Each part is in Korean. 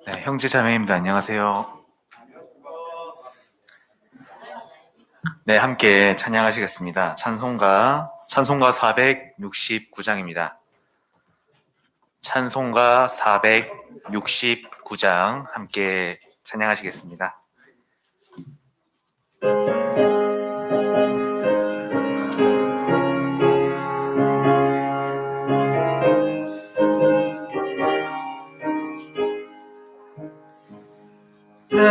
네, 형제 자매님들 안녕하세요. 네, 함께 찬양하시겠습니다. 찬송가 469장입니다. 찬송가 469장 함께 찬양하시겠습니다. 내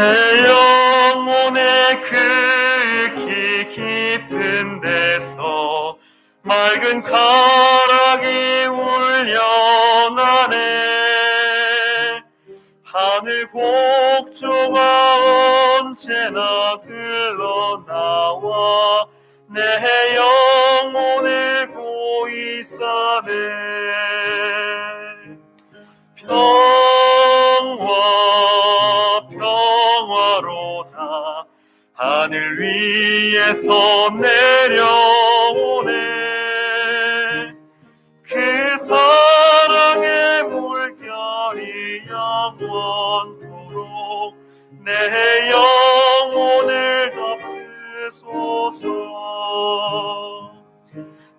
영혼의 그 깊은 데서 맑은 가락이 울려나네. 하늘 곡조가 언제나 흘러나와 내 영혼을 고이 싸네. 평화로다 하늘 위에서 내려오네. 그 사랑의 물결이 영원토록 내 영혼을 덮으소서.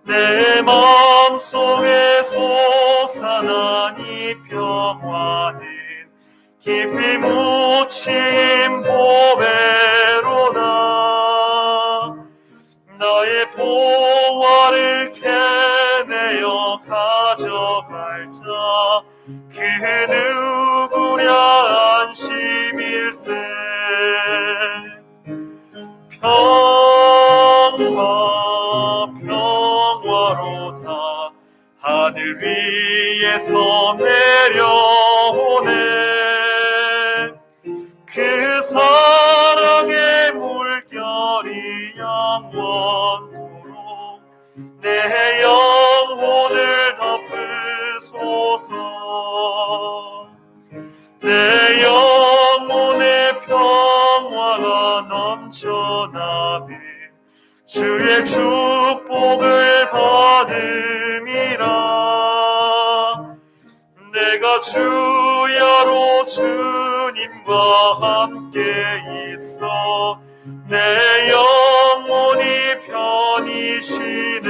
내 마음속에 솟아난 이 평화는 깊이 묻힌 보배로다. 나의 보화를 캐내어 가져갈 자 그 누구랴 안심일세. 평화로다 하늘 위에서 내려오네. 그 사랑의 물결이 영원토록 내 영혼을 덮으소서. 내 영혼의 평화가 넘쳐나네. 주의 축복을 받음이라. 내가 주야로 주님과 함께 있어 내 영혼이 편이시네.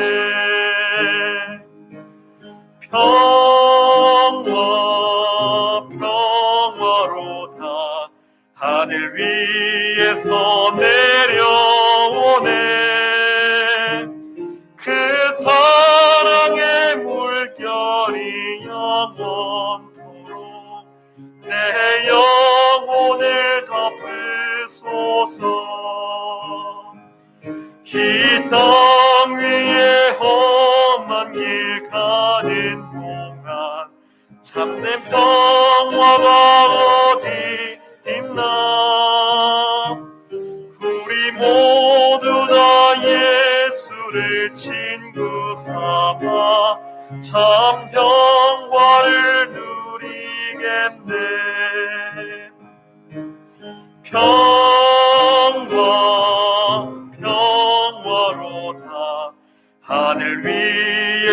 평화로다 하늘 위에서 내려오네. 그 사랑의 물결이 영원토록 내 영혼을 덮으소서. 이 땅 위에 험한 길 가는 동안 참된 평화가 어디 있나. 우리 모두 다 예수를 친구 삼아 참 평화를 누리겠네.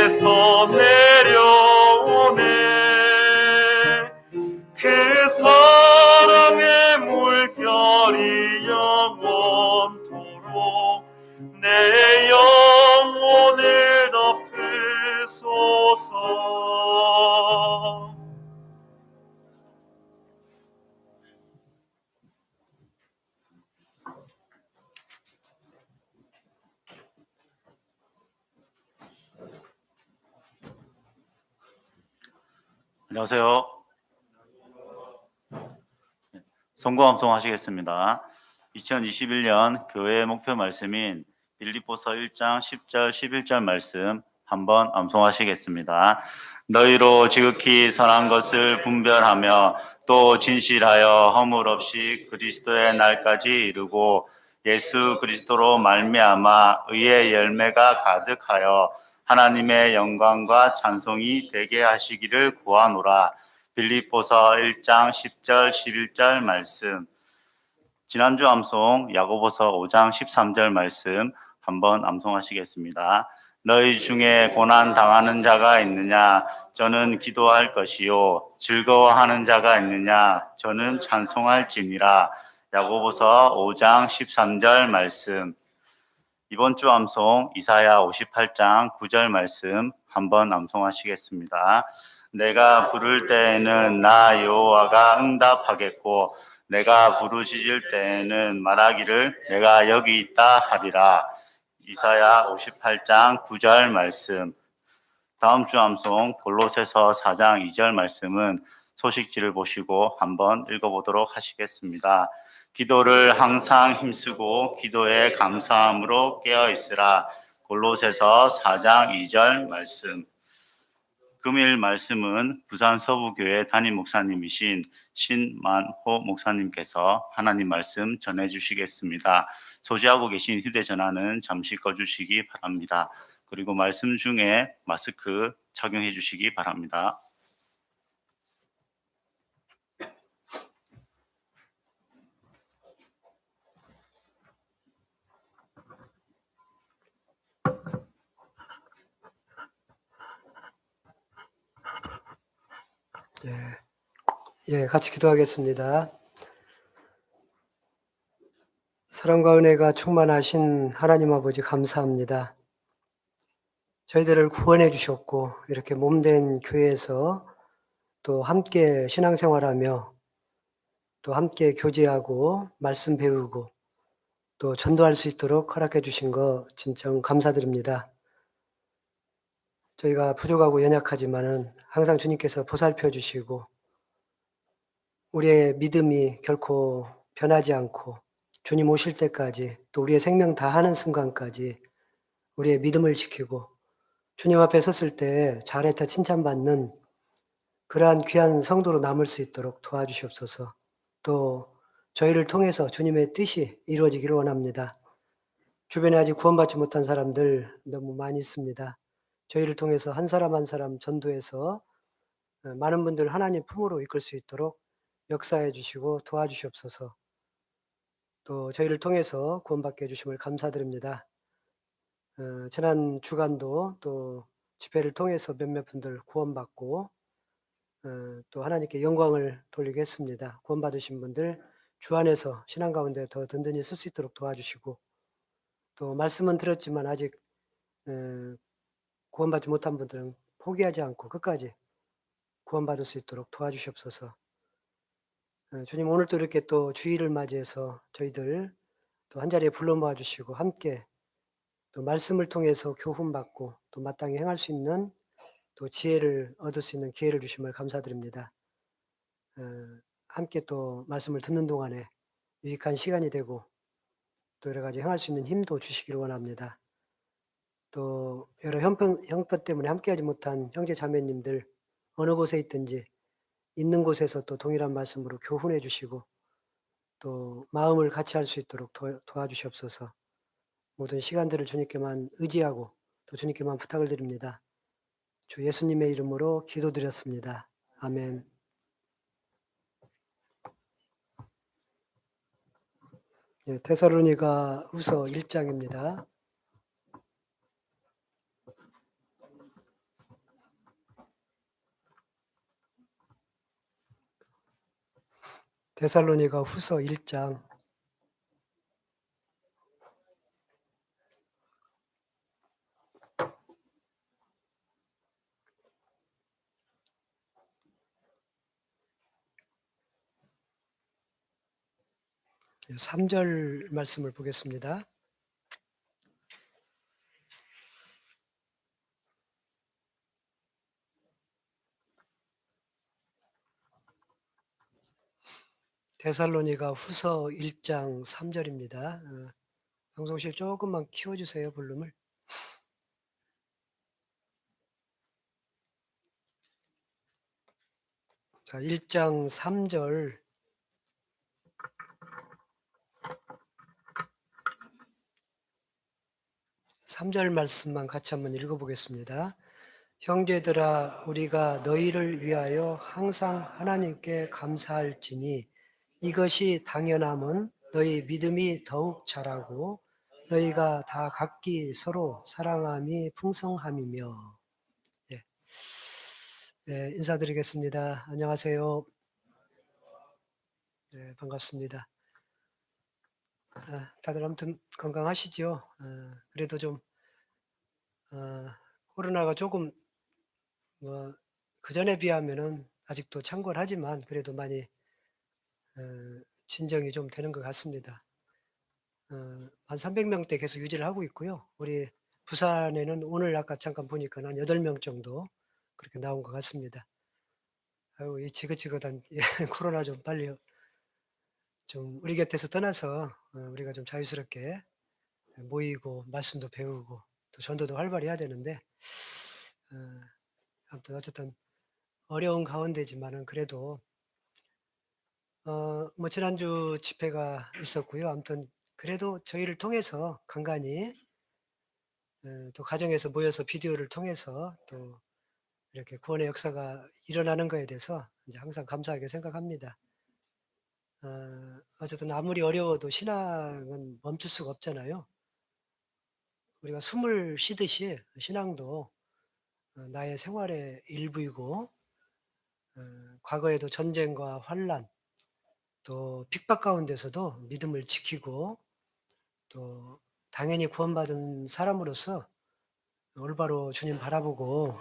하늘에서 내려오네. 그 사랑의 물결이 영원토록 내 영혼을 덮으소서. 안녕하세요. 성공함송 하시겠습니다. 2021년 교회의 목표 말씀인 빌립보서 1장 10절 11절 말씀 한번 암송하시겠습니다. 너희로 지극히 선한 것을 분별하며 또 진실하여 허물 없이 그리스도의 날까지 이루고 예수 그리스도로 말미암아 의의 열매가 가득하여 하나님의 영광과 찬송이 되게 하시기를 구하노라. 빌립보서 1장 10절 11절 말씀. 지난주 암송 야고보서 5장 13절 말씀 한번 암송하시겠습니다. 너희 중에 고난 당하는 자가 있느냐? 저는 기도할 것이요. 즐거워하는 자가 있느냐? 저는 찬송할지니라. 야고보서 5장 13절 말씀. 이번 주 암송 이사야 58장 9절 말씀 한번 암송하시겠습니다. 내가 부를 때에는 나 여호와가 응답하겠고 내가 부르짖을 때에는 말하기를 내가 여기 있다 하리라. 이사야 58장 9절 말씀. 다음 주 암송 골로새서 4장 2절 말씀은 소식지를 보시고 한번 읽어보도록 하시겠습니다. 기도를 항상 힘쓰고 기도에 감사함으로 깨어 있으라. 골로새서 4장 2절 말씀. 금일 말씀은 부산 서부교회 담임 목사님이신 신만호 목사님께서 하나님 말씀 전해주시겠습니다. 소지하고 계신 휴대전화는 잠시 꺼주시기 바랍니다. 그리고 말씀 중에 마스크 착용해 주시기 바랍니다. 같이 기도하겠습니다. 사랑과 은혜가 충만하신 하나님 아버지 감사합니다. 저희들을 구원해 주셨고 이렇게 몸된 교회에서 또 함께 신앙생활하며 또 함께 교제하고 말씀 배우고 또 전도할 수 있도록 허락해 주신 거 진정 감사드립니다. 저희가 부족하고 연약하지만은 항상 주님께서 보살펴 주시고 우리의 믿음이 결코 변하지 않고 주님 오실 때까지 또 우리의 생명 다하는 순간까지 우리의 믿음을 지키고 주님 앞에 섰을 때 잘했다 칭찬받는 그러한 귀한 성도로 남을 수 있도록 도와주시옵소서. 또 저희를 통해서 주님의 뜻이 이루어지기를 원합니다. 주변에 아직 구원받지 못한 사람들 너무 많이 있습니다. 저희를 통해서 한 사람 한 사람 전도해서 많은 분들 하나님 품으로 이끌 수 있도록 역사해 주시고 도와주시옵소서. 또 저희를 통해서 구원받게 해주심을 감사드립니다. 지난 주간도 또 집회를 통해서 몇몇 분들 구원받고 또 하나님께 영광을 돌리게 했습니다. 구원받으신 분들 주 안에서 신앙 가운데 더 든든히 쓸 수 있도록 도와주시고 또 말씀은 들었지만 아직 구원받지 못한 분들은 포기하지 않고 끝까지 구원받을 수 있도록 도와주시옵소서. 주님 오늘도 이렇게 또 주일을 맞이해서 저희들 또 한자리에 불러 모아 주시고 함께 또 말씀을 통해서 교훈받고 또 마땅히 행할 수 있는 또 지혜를 얻을 수 있는 기회를 주심을 감사드립니다. 함께 또 말씀을 듣는 동안에 유익한 시간이 되고 또 여러 가지 행할 수 있는 힘도 주시기를 원합니다. 또 여러 형편 때문에 함께하지 못한 형제 자매님들 어느 곳에 있든지 있는 곳에서 또 동일한 말씀으로 교훈해 주시고 또 마음을 같이 할 수 있도록 도와주시옵소서. 모든 시간들을 주님께만 의지하고 또 주님께만 부탁을 드립니다. 주 예수님의 이름으로 기도드렸습니다. 아멘. 데살로니가 후서 1장입니다. 데살로니가 후서 1장 3절 말씀을 보겠습니다. 데살로니가 후서 1장 3절입니다. 방송실 조금만 키워주세요, 볼륨을. 자, 1장 3절. 삼절 말씀만 같이 한번 읽어보겠습니다. 형제들아, 우리가 너희를 위하여 항상 하나님께 감사할지니 이것이 당연함은 너희 믿음이 더욱 자라고 너희가 다 각기 서로 사랑함이 풍성함이며. 예. 예, 인사드리겠습니다. 안녕하세요. 네, 반갑습니다. 다들 아무튼 건강하시죠? 그래도 좀 코로나가 조금 뭐 그전에 비하면은 아직도 창궐하지만 그래도 많이 진정이 좀 되는 것 같습니다. 한 300명대 계속 유지를 하고 있고요. 우리 부산에는 오늘 아까 잠깐 보니까 한 8명 정도 그렇게 나온 것 같습니다. 아유, 이 지긋지긋한 코로나 좀 빨리 좀 우리 곁에서 떠나서 우리가 좀 자유스럽게 모이고 말씀도 배우고 또 전도도 활발히 해야 되는데 아무튼 어쨌든 어려운 가운데지만은 그래도 뭐 지난주 집회가 있었고요. 아무튼 그래도 저희를 통해서 간간히 또 가정에서 모여서 비디오를 통해서 또 이렇게 구원의 역사가 일어나는 거에 대해서 이제 항상 감사하게 생각합니다. 어쨌든 아무리 어려워도 신앙은 멈출 수가 없잖아요. 우리가 숨을 쉬듯이 신앙도 나의 생활의 일부이고 과거에도 전쟁과 환란 또 핍박 가운데서도 믿음을 지키고 또 당연히 구원받은 사람으로서 올바로 주님 바라보고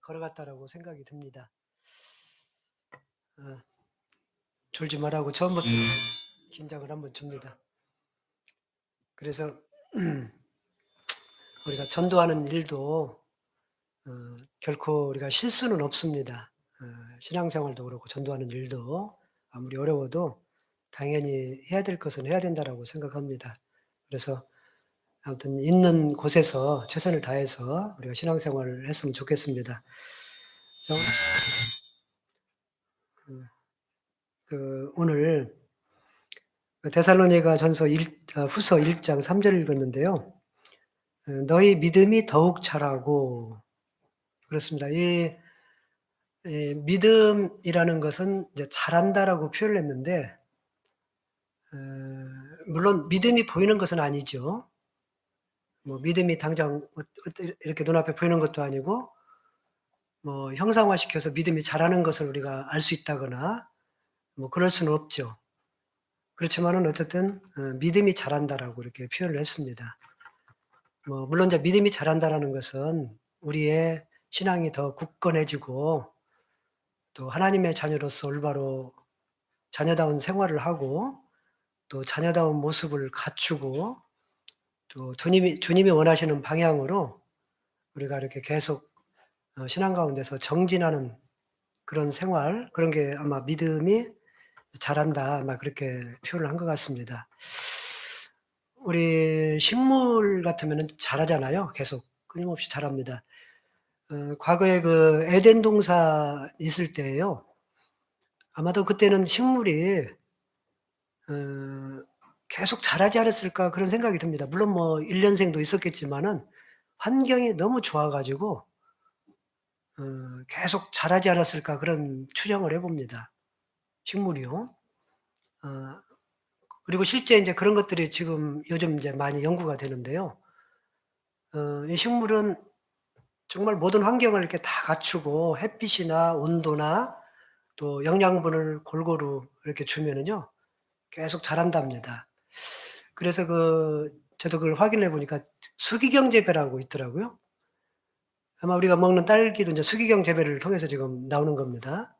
걸어갔다라고 생각이 듭니다. 졸지 말라고 처음부터 긴장을 한번 줍니다. 그래서 우리가 전도하는 일도 결코 우리가 실수는 없습니다. 신앙생활도 그렇고 전도하는 일도 아무리 어려워도 당연히 해야 될 것은 해야 된다라고 생각합니다. 그래서 아무튼 있는 곳에서 최선을 다해서 우리가 신앙생활을 했으면 좋겠습니다. 오늘 데살로니가 전서 후서 1장 3절 읽었는데요. 너희 믿음이 더욱 자라고 그렇습니다. 이 믿음이라는 것은 이제 잘한다라고 표현을 했는데 물론 믿음이 보이는 것은 아니죠. 뭐 믿음이 당장 이렇게 눈앞에 보이는 것도 아니고 뭐 형상화시켜서 믿음이 자라는 것을 우리가 알 수 있다거나 뭐 그럴 수는 없죠. 그렇지만은 어쨌든 믿음이 자란다라고 이렇게 표현을 했습니다. 뭐 물론 이제 믿음이 자란다라는 것은 우리의 신앙이 더 굳건해지고 또 하나님의 자녀로서 올바로 자녀다운 생활을 하고 또 자녀다운 모습을 갖추고 또 주님이 원하시는 방향으로 우리가 이렇게 계속 신앙 가운데서 정진하는 그런 생활, 그런 게 아마 믿음이 자란다, 아마 그렇게 표현을 한 것 같습니다. 우리 식물 같으면 자라잖아요. 계속 끊임없이 자랍니다. 과거에 그 에덴 동산 있을 때예요. 아마도 그때는 식물이 계속 자라지 않았을까 그런 생각이 듭니다. 물론 뭐 1년생도 있었겠지만은 환경이 너무 좋아 가지고 계속 자라지 않았을까 그런 추정을 해 봅니다. 식물이요. 그리고 실제 인제 그런 것들이 지금 요즘 이제 많이 연구가 되는데요. 이 식물은 정말 모든 환경을 이렇게 다 갖추고 햇빛이나 온도나 또 영양분을 골고루 이렇게 주면은요 계속 자란답니다. 그래서 저도 그걸 확인해 보니까 수기경 재배라고 있더라고요. 아마 우리가 먹는 딸기도 인제 수기경 재배를 통해서 지금 나오는 겁니다.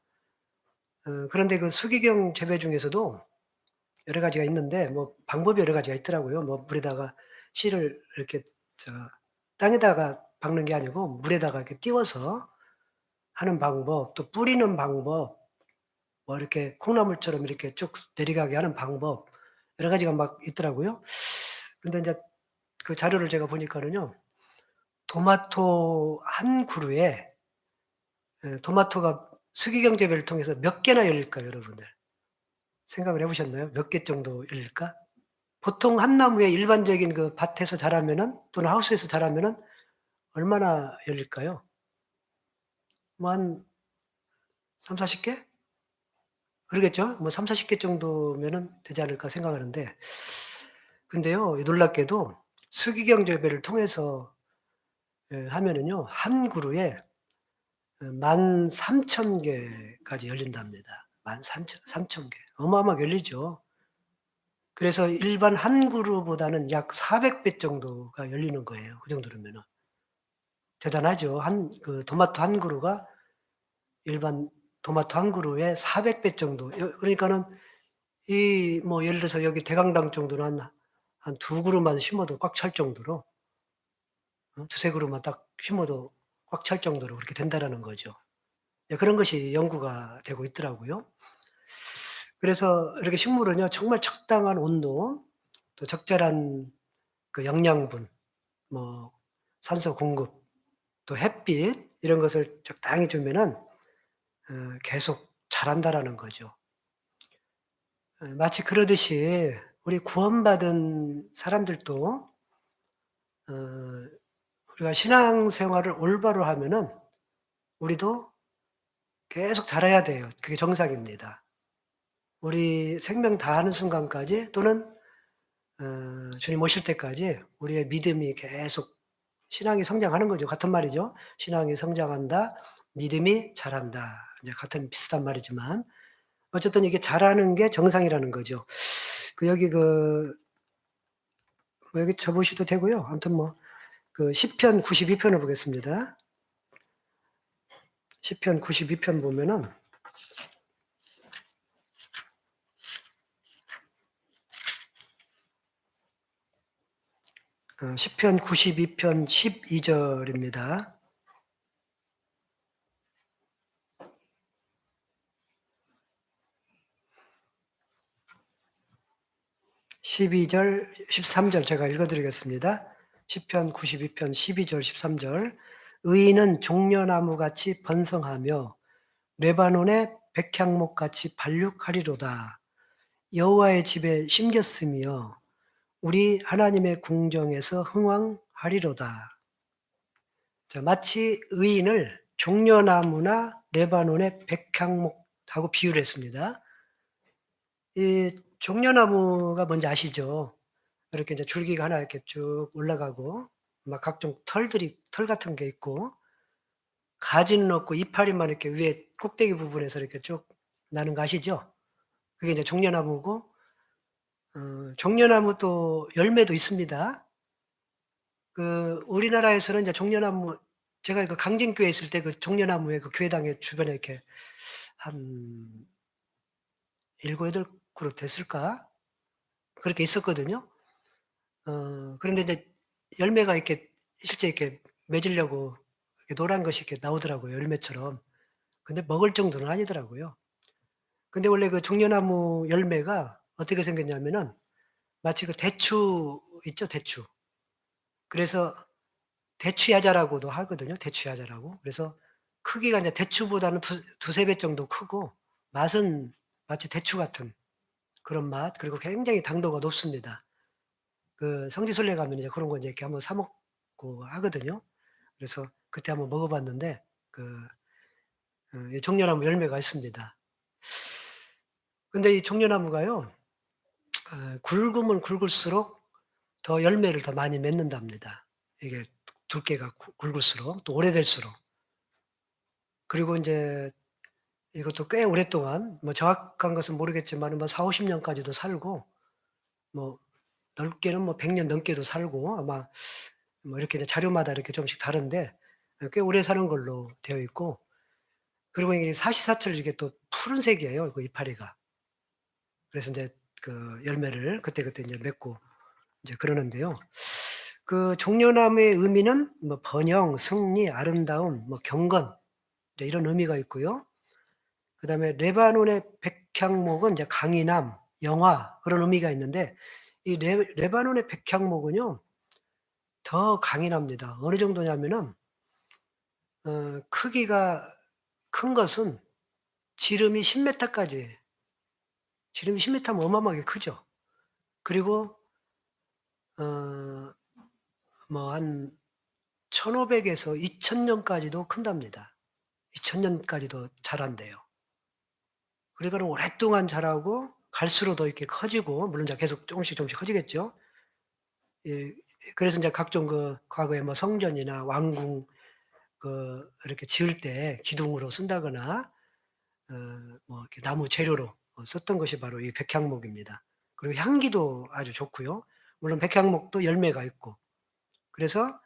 그런데 그 수기경 재배 중에서도 여러 가지가 있는데 뭐 방법이 여러 가지가 있더라고요. 뭐 물에다가 씨를 이렇게 땅에다가 박는 게 아니고 물에다가 이렇게 띄워서 하는 방법, 또 뿌리는 방법, 뭐 이렇게 콩나물처럼 이렇게 쭉 내려가게 하는 방법 여러 가지가 막 있더라고요. 근데 인제 그 자료를 제가 보니까는요. 토마토 한 그루에 토마토가 수기경 재배를 통해서 몇 개나 열릴까요, 여러분들? 생각을 해 보셨나요? 몇 개 정도 열릴까? 보통 한 나무에 일반적인 그 밭에서 자라면은 또는 하우스에서 자라면은 얼마나 열릴까요? 뭐 한 30-40 개? 그러겠죠? 뭐 30-40개 정도면은 되지 않을까 생각하는데 근데요 놀랍게도 수기경 재배를 통해서 하면은요 한 그루에 13,000 개까지 열린답니다. 13,000 개. 어마어마하게 열리죠. 그래서 일반 한 그루보다는 약 400배 정도가 열리는 거예요. 그 정도면은. 대단하죠. 토마토 한 그루가 일반 토마토 한 그루에 400배 정도. 그러니까는 뭐 예를 들어서 여기 대강당 정도는 한 두 그루만 심어도 꽉 찰 정도로 2-3 그루만 딱 심어도 꽉 찰 정도로 그렇게 된다라는 거죠. 예 그런 것이 연구가 되고 있더라고요. 그래서 이렇게 식물은요 정말 적당한 온도 또 적절한 그 영양분 뭐 산소 공급 또 햇빛 이런 것을 적당히 주면은 계속 자란다라는 거죠. 마치 그러듯이 우리 구원받은 사람들도 어 우리가 신앙생활을 올바로 하면은 우리도 계속 자라야 돼요. 그게 정상입니다. 우리 생명 다하는 순간까지 또는 주님 오실 때까지 우리의 믿음이 계속 신앙이 성장하는 거죠. 같은 말이죠. 신앙이 성장한다. 믿음이 자란다. 이제 같은 비슷한 말이지만 어쨌든 이게 자라는 게 정상이라는 거죠. 여기 뭐 여기 쳐 보셔도 되고요. 아무튼 뭐 시편 92 편을 보겠습니다. 시편 92편 보면은 시편 92편 12 절입니다. 12절 13절 제가 읽어 드리겠습니다. 시편 92편 12절 13절 의인은 종려나무같이 번성하며 레바논의 백향목같이 발육하리로다. 여호와의 집에 심겼으며 우리 하나님의 궁정에서 흥왕하리로다. 자, 마치 의인을 종려나무나 레바논의 백향목하고 비유를 했습니다. 이 종려나무가 뭔지 아시죠? 이렇게 이제 줄기가 하나 이렇게 쭉 올라가고 막 각종 털 같은 게 있고 가지는 없고 이파리만 이렇게 위에 꼭대기 부분에서 이렇게 쭉 나는 거 아시죠? 그게 이제 종려나무고 종려나무 또 열매도 있습니다. 우리나라에서는 이제 종려나무 제가 강진교회 있을 때 종려나무에 교회당에 주변에 이렇게 한 7-8 그루 됐을까? 그렇게 있었거든요. 그런데 이제 열매가 이렇게 실제 이렇게 맺으려고 이렇게 노란 것이 이렇게 나오더라고요, 열매처럼. 근데 먹을 정도는 아니더라고요. 근데 원래 종려나무 열매가 어떻게 생겼냐면은 마치 대추 있죠, 대추. 그래서 대추야자라고도 하거든요, 대추야자라고. 그래서 크기가 이제 대추보다는 2-3배 정도 크고 맛은 마치 대추 같은 그런 맛 그리고 굉장히 당도가 높습니다. 성지순례 가면 이제 그런 거 이제 이렇게 한번 사 먹고 하거든요. 그래서 그때 한번 먹어 봤는데 이 종려나무 열매가 있습니다. 근데 이 종려나무가요. 굵으면 굵을수록 더 열매를 더 많이 맺는답니다. 이게 두께가 굵을수록 또 오래될수록 그리고 이제 이것도 꽤 오랫동안 뭐 정확한 것은 모르겠지만은 뭐 40-50 년까지도 살고 뭐 넓게는 뭐 100년 넘게도 살고 아마 뭐 이렇게 이제 자료마다 이렇게 좀씩 다른데 꽤 오래 사는 걸로 되어 있고 그리고 이게 사시사철 이게 또 푸른색이에요, 그 이파리가. 그래서 인제 그 열매를 그때그때 인제 맺고 이제 그러는데요. 그 종려나무의 의미는 뭐 번영, 승리, 아름다움, 뭐 경건 이제 이런 의미가 있고요. 그다음에 레바논의 백향목은 이제 강인함, 영화 그런 의미가 있는데 이 레바논의 백향목은요 더 강인합니다. 어느 정도냐면은 크기가 큰 것은 지름이 10m까지 지름이 10m면 어마어마하게 크죠. 그리고 어 뭐 한 1500 에서 2000 년까지도 큰답니다. 2000 년까지도 자란대요. 그러니까는 오랫동안 자라고 갈수록 더 이렇게 커지고 물론 이제 계속 조금씩 커지겠죠. 예. 그래서 인제 각종 그 과거에 뭐 성전이나 왕궁 이렇게 지을 때 기둥으로 쓴다거나 뭐 이렇게 나무 재료로 썼던 것이 바로 이 백향목입니다. 그리고 향기도 아주 좋고요. 물론 백향목도 열매가 있고. 그래서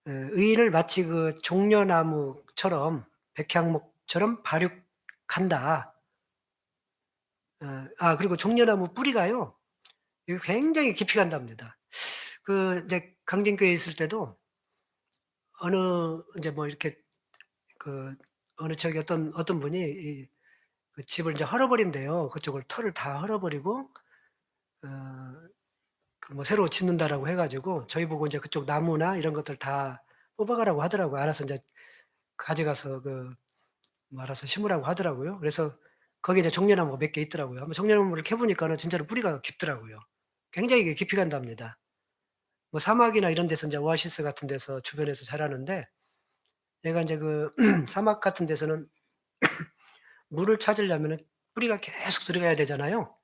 의인을 마치 그 종려나무처럼 백향목처럼 발육한다. 그리고 종려나무 뿌리가요. 이게 굉장히 깊이 간답니다. 그 인제 강진교회에 있을 때도 어느 인제 뭐 이렇게 그 어느 저기 어떤 분이 그 집을 인제 헐어버린대요. 그쪽을 터를 다 헐어버리고 어 그 뭐 "새로 짓는다."라고 해 가지고 저희 보고 인제 그쪽 나무나 이런 것들 다 뽑아가라고 하더라고요. 알아서 인제 가져가서 뭐 알아서 심으라고 하더라고요. 그래서 거기에 이제 종려나무가 몇 개 있더라고요. 한번 종려나무를 캐 보니까는 진짜로 뿌리가 깊더라고요. 굉장히 이게 깊이 간답니다. 뭐 사막이나 이런 데서 인제 오아시스 같은 데서 주변에서 자라는데 얘가 인제 그 사막 같은 데서는 물을 찾으려면은 뿌리가 계속 들어가야 되잖아요.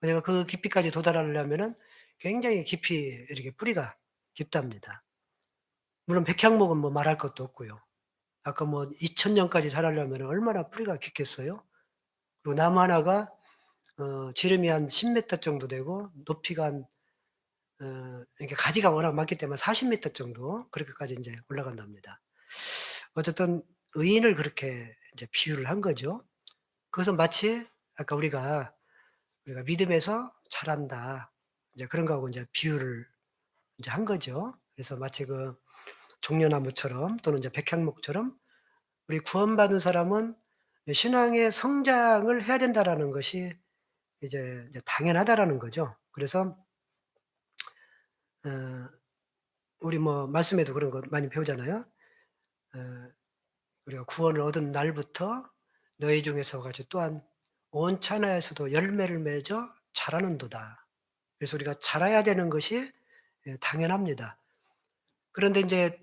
그러니까 그 깊이까지 도달하려면은 굉장히 깊이 이렇게 뿌리가 깊답니다. 물론 백향목은 뭐 말할 것도 없고요. 아까 뭐 2000 년까지 자라려면은 얼마나 뿌리가 깊겠어요? 그리고 나무 하나가 지름이 한 10m 정도 되고 높이가 한 이게 가지가 워낙 많기 때문에 40m 정도 그렇게까지 인제 올라간답니다. 어쨌든 의인을 그렇게 이제 비유를 한 거죠. 그것은 마치 아까 우리가 믿음에서 자란다. 이제 그런 거하고 인제 비유를 인제 한 거죠. 그래서 마치 그 종려나무처럼 또는 이제 백향목처럼 우리 구원받은 사람은 신앙의 성장을 해야 된다라는 것이 이제 당연하다라는 거죠. 그래서 어 우리 뭐 말씀에도 그런 거 많이 배우잖아요. 어 우리가 구원을 얻은 날부터 너희 중에서 가지 또한 온 천하에서도 열매를 맺어 자라는도다. 그래서 우리가 자라야 되는 것이 당연합니다. 그런데 인제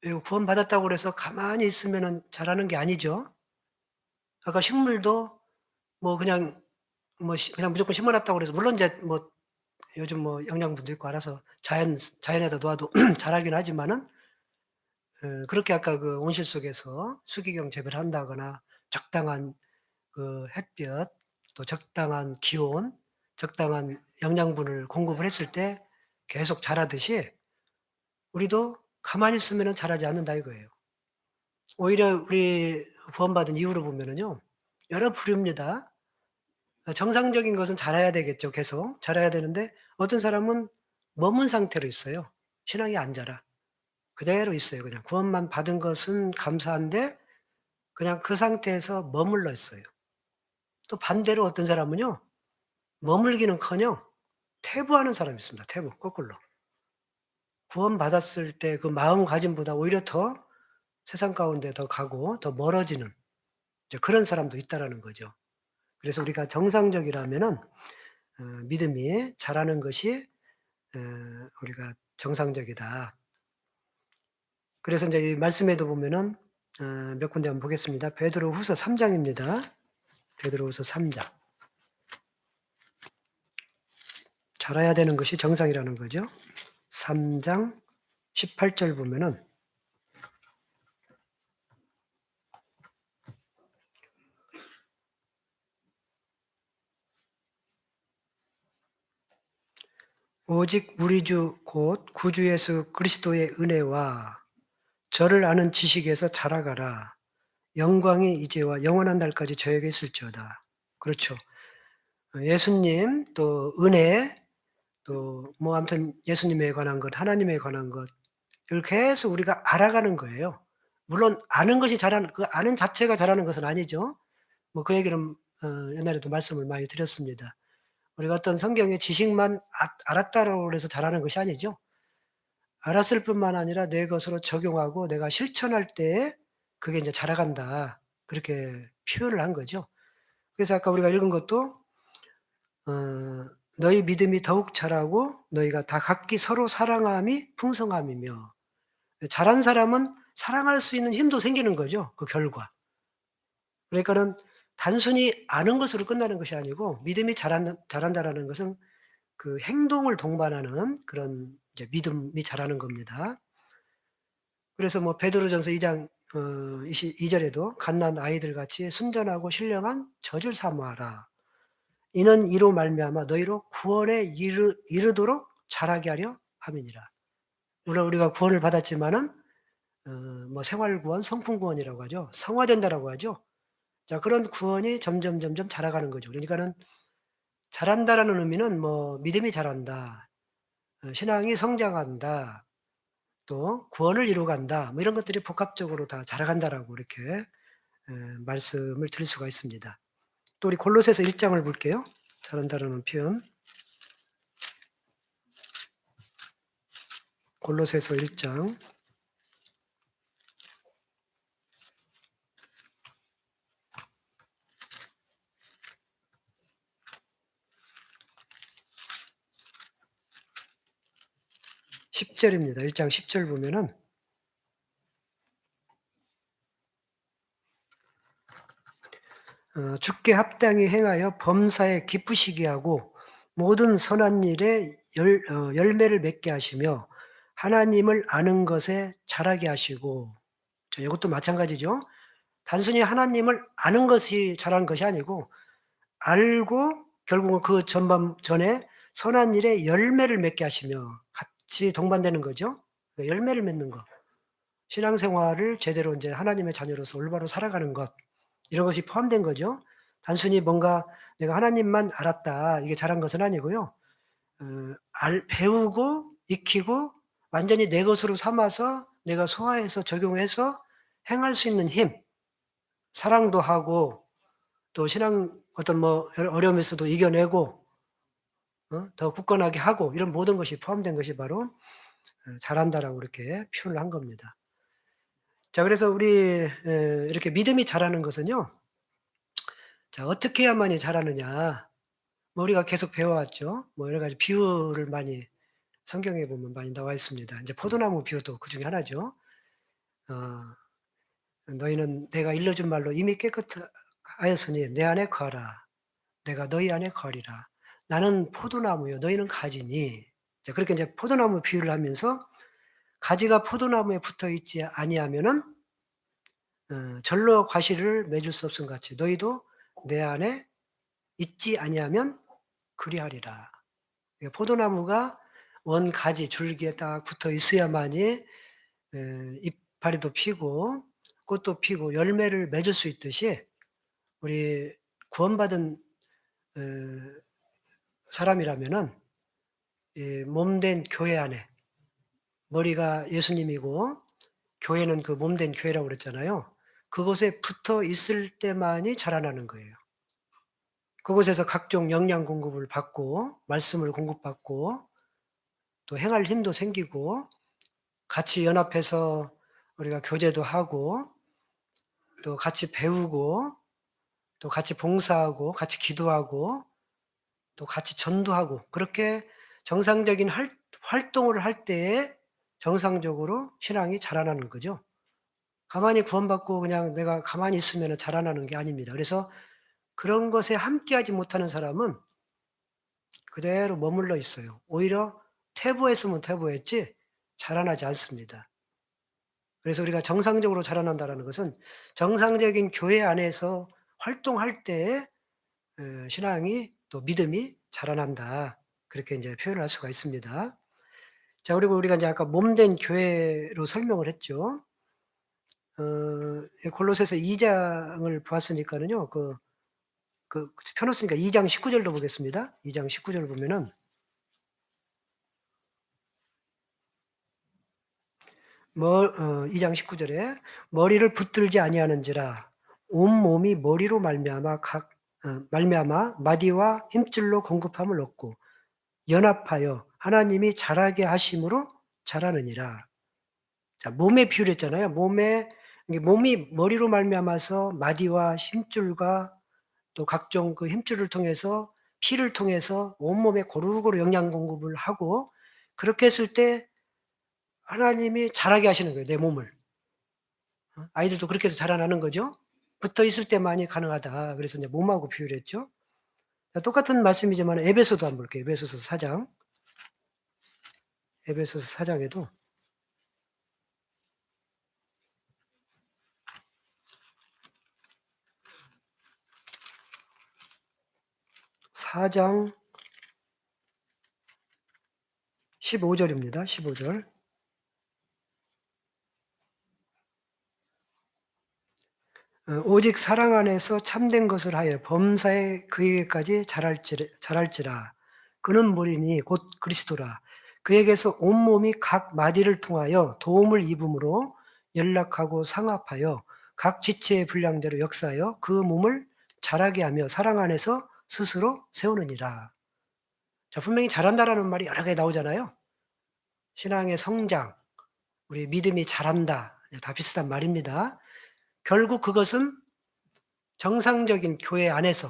요 구원받았다고 그래서 가만히 있으면은 자라는 게 아니죠. 아까 식물도 뭐 그냥 그냥 무조건 심어 놨다고 그래서 물론 인제 뭐 요즘 뭐 영양분도 있고 알아서 자연에다 놓아도 자라긴 하지만은 그렇게 아까 그 온실 속에서 수기경 재배를 한다거나 적당한 그 햇볕 또 적당한 기온, 적당한 영양분을 공급을 했을 때 계속 자라듯이 우리도 가만히 있으면은 자라지 않는다 이거예요. 오히려 우리 구원받은 이후로 보면은요. 여러 부류입니다. 정상적인 것은 자라야 되겠죠 계속. 자라야 되는데 어떤 사람은 머문 상태로 있어요. 신앙이 안 자라. 그대로 있어요 그냥. 구원만 받은 것은 감사한데 그냥 그 상태에서 머물러 있어요. 또 반대로 어떤 사람은요. 머물기는커녕 퇴보하는 사람이 있습니다 퇴보 거꾸로. 구원받았을 때 그 마음가짐보다 오히려 더 세상 가운데 더 가고 더 멀어지는 이제 그런 사람도 있다라는 거죠. 그래서 우리가 정상적이라면은 믿음이 자라는 것이 우리가 정상적이다. 그래서 인제 이 말씀에도 보면은 몇 군데 한번 보겠습니다. 베드로후서 3 장입니다. 베드로후서 3 장. 자라야 되는 것이 정상이라는 거죠. 3장 18절 보면은 오직 우리 주 곧 구주 예수 그리스도의 은혜와 저를 아는 지식에서 자라가라. 영광이 이제와 영원한 날까지 저에게 있을지어다. 그렇죠. 예수님 또 은혜 또 뭐 아무튼 예수님에 관한 것, 하나님에 관한 것 이걸 계속 우리가 알아가는 거예요. 물론 아는 것이 잘하는 그 아는 자체가 잘하는 것은 아니죠. 뭐 그 얘기는 옛날에도 말씀을 많이 드렸습니다. 우리가 어떤 성경의 지식만 알았다고 해서 잘하는 것이 아니죠. 알았을 뿐만 아니라 내 것으로 적용하고 내가 실천할 때에 그게 이제 자라간다. 그렇게 표현을 한 거죠. 그래서 아까 우리가 읽은 것도 너희 믿음이 더욱 자라고 너희가 다 각기 서로 사랑함이 풍성함이며 잘한 사람은 사랑할 수 있는 힘도 생기는 거죠. 그 결과. 그러니까는 단순히 아는 것으로 끝나는 것이 아니고 믿음이 자란다라는 것은 그 행동을 동반하는 그런 이제 믿음이 자라는 겁니다. 그래서 뭐 베드로전서 2장 22절에도 갓난 아이들 같이 순전하고 신령한 젖을 사모하라. 이는 이로 말미암아 너희로 구원에 이르도록 자라게 하려 함이니라. 물론 우리가 구원을 받았지만은 뭐 생활 구원, 성품 구원이라고 하죠. 성화된다라고 하죠. 자, 그런 구원이 점점 자라가는 거죠. 그러니까는 자란다라는 의미는 뭐 믿음이 자란다, 신앙이 성장한다, 또 구원을 이루어간다, 뭐 이런 것들이 복합적으로 다 자라간다라고 이렇게 말씀을 드릴 수가 있습니다. 또 우리 골로새서 1장을 볼게요. 자란다라는 표현. 골로새서 1장. (10절입니다) 1장 10절 보면은 주께 합당히 행하여 범사에 기쁘시게 하고 모든 선한 일에 열매를 맺게 하시며 하나님을 아는 것에 자라게 하시고. 자, 이것도 마찬가지죠. 단순히 하나님을 아는 것이 자라는 것이 아니고 알고 결국은 그 전에 선한 일에 열매를 맺게 하시며 같이 동반되는 거죠. 열매를 맺는 것. 신앙생활을 제대로 이제 하나님의 자녀로서 올바로 살아가는 것. 이런 것이 포함된 거죠. 단순히 뭔가 내가 하나님만 알았다 이게 잘한 것은 아니고요. 배우고 익히고 완전히 내 것으로 삼아서 내가 소화해서 적용해서 행할 수 있는 힘, 사랑도 하고 또 신앙 어떤 뭐 어려움이 있어도 이겨내고 더 굳건하게 하고 이런 모든 것이 포함된 것이 바로 잘한다라고 이렇게 표현을 한 겁니다. 자, 그래서 우리 이렇게 믿음이 자라는 것은요. 자, 어떻게 해야만이 자라느냐. 뭐 우리가 계속 배워왔죠. 뭐 여러 가지 비유를 많이 성경에 보면 많이 나와 있습니다. 이제 포도나무 비유도 그중에 하나죠. 너희는 내가 일러준 말로 이미 깨끗하였으니 내 안에 거하라. 내가 너희 안에 거하리라. 나는 포도나무요 너희는 가지니. 자, 그렇게 이제 포도나무 비유를 하면서 가지가 포도나무에 붙어 있지 아니하면은 절로 과실을 맺을 수 없음 같이 너희도 내 안에 있지 아니하면 그리하리라. 포도나무가 원 가지 줄기에 딱 붙어 있어야만이 이파리도 피고 꽃도 피고 열매를 맺을 수 있듯이 우리 구원받은 사람이라면은 이 몸된 교회 안에 머리가 예수님이고 교회는 그 몸된 교회라고 그랬잖아요. 그곳에 붙어 있을 때만이 자라나는 거예요. 그곳에서 각종 영양 공급을 받고 말씀을 공급받고 또 행할 힘도 생기고 같이 연합해서 우리가 교제도 하고 또 같이 배우고 또 같이 봉사하고 같이 기도하고 또 같이 전도하고 그렇게 정상적인 활동을 할 때에 정상적으로 신앙이 자라나는 거죠. 가만히 구원받고 그냥 내가 가만히 있으면 자라나는 게 아닙니다. 그래서 그런 것에 함께하지 못하는 사람은 그대로 머물러 있어요. 오히려 퇴보했으면 퇴보했지 자라나지 않습니다. 그래서 우리가 정상적으로 자라난다는 것은 정상적인 교회 안에서 활동할 때에 신앙이 또 믿음이 자라난다. 그렇게 이제 표현을 할 수가 있습니다. 자, 그리고 우리가 이제 아까 몸된 교회로 설명을 했죠. 골로새서 2장을 보았으니까는요. 펴놓으니까 2장 19절도 보겠습니다. 2장 19절 보면은 2장 19절에 머리를 붙들지 아니하는지라 온 몸이 머리로 말미암아 마디와 힘줄로 공급함을 얻고 연합하여 하나님이 자라게 하심으로 자라느니라. 자, 몸에 비유를 했잖아요. 몸이 머리로 말미암아서 마디와 힘줄과 또 각종 그 힘줄을 통해서 피를 통해서 온몸에 고루고루 영양 공급을 하고 그렇게 했을 때 하나님이 자라게 하시는 거예요, 내 몸을. 아이들도 그렇게 해서 자라나는 거죠. 붙어 있을 때만이 가능하다. 그래서 이제 몸하고 비유를 했죠. 자, 똑같은 말씀이지만 에베소도 한번 볼게요. 에베소서 4장. 에베소서 4장에도 4장 15절입니다. 15절. 오직 사랑 안에서 참된 것을 하여 범사에 그에게까지 자랄지라. 그는 머리니 곧 그리스도라. 그에게서 온몸이 각 마디를 통하여 도움을 입음으로 연락하고 상합하여 각 지체의 분량대로 역사하여 그 몸을 자라게 하며 사랑 안에서 스스로 세우느니라. 자, 분명히 자란다라는 말이 여러 개 나오잖아요. 신앙의 성장, 우리 믿음이 자란다. 다 비슷한 말입니다. 결국 그것은 정상적인 교회 안에서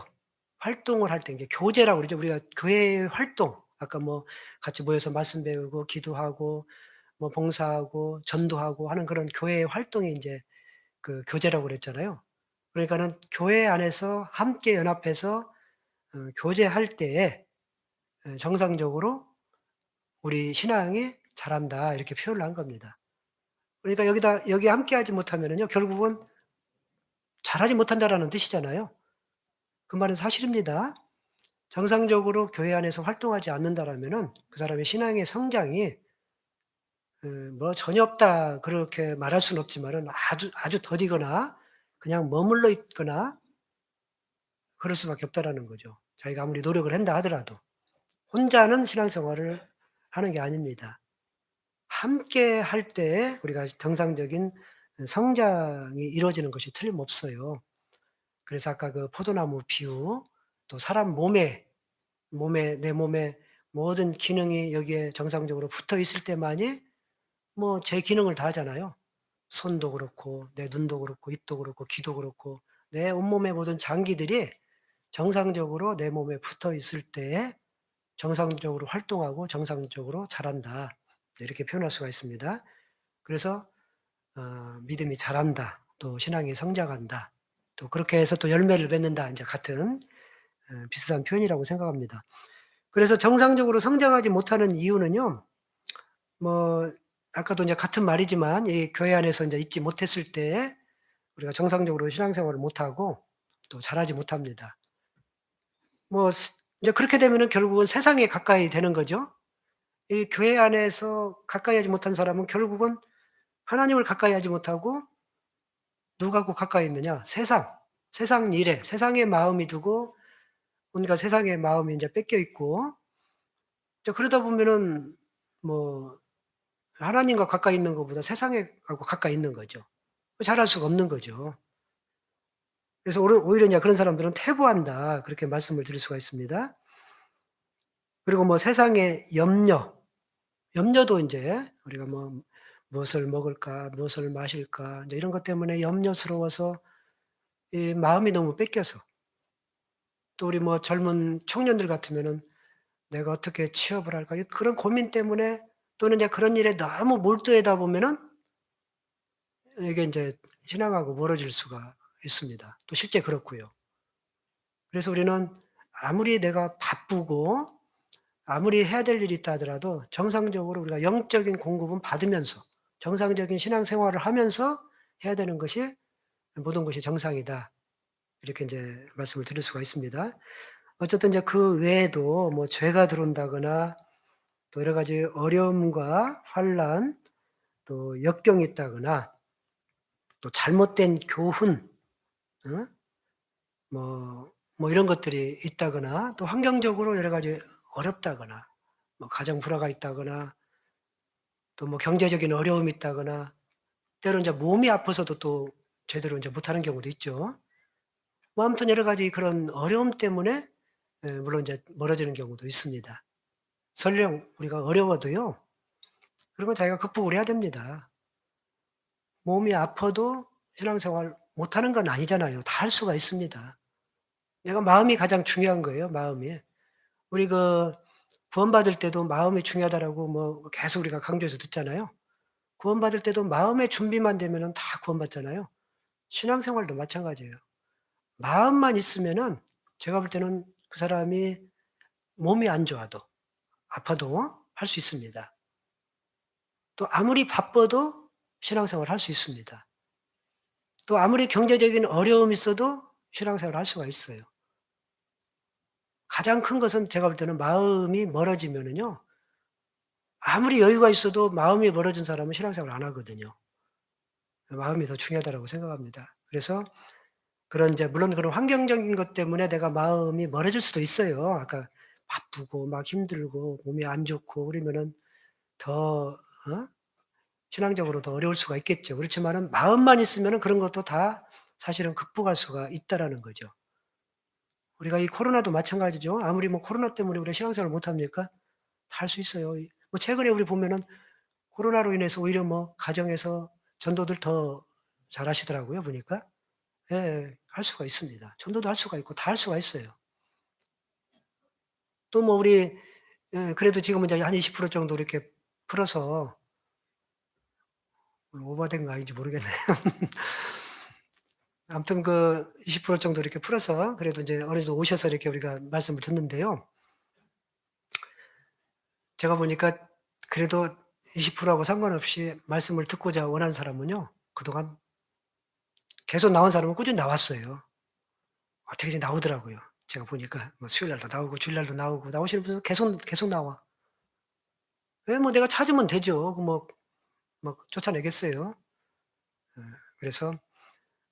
활동을 할 때, 이게 교제라고 그러죠. 우리가 교회의 활동, 아까 뭐 같이 모여서 말씀 배우고, 기도하고, 뭐 봉사하고, 전도하고 하는 그런 교회의 활동이 이제 그 교제라고 그랬잖아요. 그러니까는 교회 안에서 함께 연합해서 교제할 때에 정상적으로 우리 신앙이 자란다. 이렇게 표현을 한 겁니다. 그러니까 여기 함께 하지 못하면은요, 결국은 잘하지 못한다라는 뜻이잖아요. 그 말은 사실입니다. 정상적으로 교회 안에서 활동하지 않는다라면은 그 사람의 신앙의 성장이 뭐 전혀 없다 그렇게 말할 수는 없지만은 아주 더디거나 그냥 머물러 있거나 그럴 수밖에 없다라는 거죠. 자기가 아무리 노력을 한다 하더라도 혼자는 신앙생활을 하는 게 아닙니다. 함께 할 때 우리가 정상적인 성장이 이루어지는 것이 틀림없어요. 그래서 아까 그 포도나무 비유, 또 사람 내 몸에 모든 기능이 여기에 정상적으로 붙어 있을 때만이 뭐 제 기능을 다 하잖아요. 손도 그렇고 내 눈도 그렇고 입도 그렇고 귀도 그렇고 내 온몸의 모든 장기들이 정상적으로 내 몸에 붙어 있을 때에 정상적으로 활동하고 정상적으로 자란다. 이렇게 표현할 수가 있습니다. 그래서 믿음이 자란다. 또 신앙이 성장한다. 또 그렇게 해서 또 열매를 맺는다. 이제 같은 비슷한 표현이라고 생각합니다. 그래서 정상적으로 성장하지 못하는 이유는요. 뭐 아까도 이제 같은 말이지만 이 교회 안에서 이제 있지 못했을 때 우리가 정상적으로 신앙생활을 못하고 또 잘하지 못합니다. 뭐 이제 그렇게 되면은 결국은 세상에 가까이 되는 거죠. 이 교회 안에서 가까이 하지 못한 사람은 결국은 하나님을 가까이 하지 못하고 누구하고 가까이 있느냐? 세상 일에 세상의 마음이 두고 온갖 세상의 마음이 이제 뺏겨 있고 그러다 보면은 뭐 하나님과 가까이 있는 것보다 세상하고 가까이 있는 거죠. 잘할 수가 없는 거죠. 그래서 오히려 이제 그런 사람들은 퇴보한다. 그렇게 말씀을 드릴 수가 있습니다. 그리고 뭐 세상의 염려도 이제 우리가 뭐 무엇을 먹을까, 무엇을 마실까, 이제 이런 것 때문에 염려스러워서 이 마음이 너무 뺏겨서 또 우리 뭐 젊은 청년들 같으면은 내가 어떻게 취업을 할까, 그런 고민 때문에 또는 이제 그런 일에 너무 몰두하다 보면은 이게 이제 신앙하고 멀어질 수가 있습니다. 또 실제 그렇고요. 그래서 우리는 아무리 내가 바쁘고 아무리 해야 될 일이 있다 하더라도 정상적으로 우리가 영적인 공급은 받으면서 정상적인 신앙생활을 하면서 해야 되는 것이 모든 것이 정상이다. 이렇게 이제 말씀을 드릴 수가 있습니다. 어쨌든 이제 그 외에도 뭐 죄가 들어온다거나 또 여러 가지 어려움과 환란, 또 역경이 있다거나 또 잘못된 교훈, 어? 뭐 이런 것들이 있다거나 또 환경적으로 여러 가지 어렵다거나 뭐 가정 불화가 있다거나 또 뭐 경제적인 어려움이 있다거나 때로 이제 몸이 아파서도 또 제대로 이제 못하는 경우도 있죠. 뭐 아무튼 여러 가지 그런 어려움 때문에 물론 이제 멀어지는 경우도 있습니다. 설령 우리가 어려워도요. 그런 건 자기가 극복을 해야 됩니다. 몸이 아파도 신앙생활 못하는 건 아니잖아요. 다 할 수가 있습니다. 내가 마음이 가장 중요한 거예요, 마음이. 우리 구원받을 때도 마음이 중요하다라고 뭐 계속 우리가 강조해서 듣잖아요. 구원받을 때도 마음의 준비만 되면은 다 구원받잖아요. 신앙생활도 마찬가지예요. 마음만 있으면은 제가 볼 때는 그 사람이 몸이 안 좋아도 아파도 할 수 있습니다. 또 아무리 바빠도 신앙생활 할 수 있습니다. 또 아무리 경제적인 어려움이 있어도 신앙생활 할 수가 있어요. 가장 큰 것은 제가 볼 때는 마음이 멀어지면은요. 아무리 여유가 있어도 마음이 멀어진 사람은 신앙생활 안 하거든요. 마음이 더 중요하다고 생각합니다. 그래서 그런 이제 물론 그런 환경적인 것 때문에 내가 마음이 멀어질 수도 있어요. 아까 바쁘고 막 힘들고 몸이 안 좋고 그러면은 더 신앙적으로 더 어려울 수가 있겠죠. 그렇지만은 마음만 있으면은 그런 것도 다 사실은 극복할 수가 있다라는 거죠. 우리가 이 코로나도 마찬가지죠. 아무리 뭐 코로나 때문에 우리가 신앙생활을 못 합니까? 다 할 수 있어요. 뭐 최근에 우리 보면은 코로나로 인해서 오히려 뭐 가정에서 전도들 더 잘하시더라고요, 보니까. 예. 할 수가 있습니다. 전도도 할 수가 있고 다 할 수가 있어요. 또 뭐 우리 그래도 지금은 이제 한 20% 정도 이렇게 풀어서 오버된 거 아닌지 모르겠네요. 아무튼 20% 정도 이렇게 풀어서 그래도 인제 어느 정도 오셔서 이렇게 우리가 말씀을 듣는데요. 제가 보니까 그래도 20% 하고 상관없이 말씀을 듣고자 원하는 사람은요. 그동안 계속 나온 사람은 꾸준히 나왔어요. 어떻게든지 나오더라고요. 제가 보니까 뭐 수요일 날도 나오고 주일 날도 나오고 나오시는 분들 계속 나와. 예 뭐 내가 찾으면 되죠. 뭐 쫓아내겠어요. 예. 그래서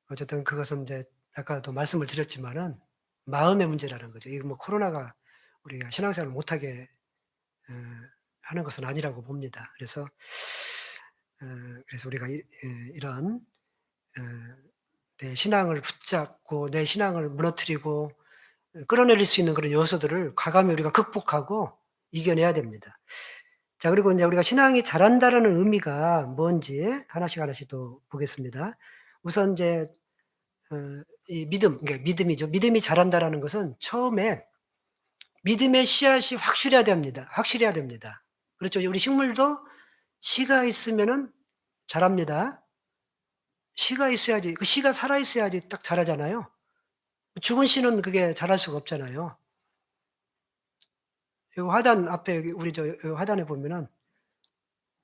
어쨌든 그것은 인제 아까도 말씀을 드렸지만은 마음의 문제라는 거죠. 이거 뭐 코로나가 우리가 신앙생활을 못하게 어 하는 것은 아니라고 봅니다. 그래서 우리가 이런 어 내 신앙을 붙잡고 내 신앙을 무너뜨리고 끌어내릴 수 있는 그런 요소들을 과감히 우리가 극복하고 이겨내야 됩니다. 자 그리고 인제 우리가 신앙이 자란다라는 의미가 뭔지 하나씩 또 보겠습니다. 우선 인제 이 그러니까 믿음이죠. 믿음이 자란다라는 것은 처음에 믿음의 씨앗이 확실해야 됩니다. 확실해야 됩니다. 그렇죠. 우리 식물도 씨가 있으면은 자랍니다. 씨가 있어야지 그 씨가 살아 있어야지 딱 자라잖아요. 죽은 씨는 그게 자랄 수가 없잖아요. 요 화단 앞에 여기 우리 요 화단에 보면은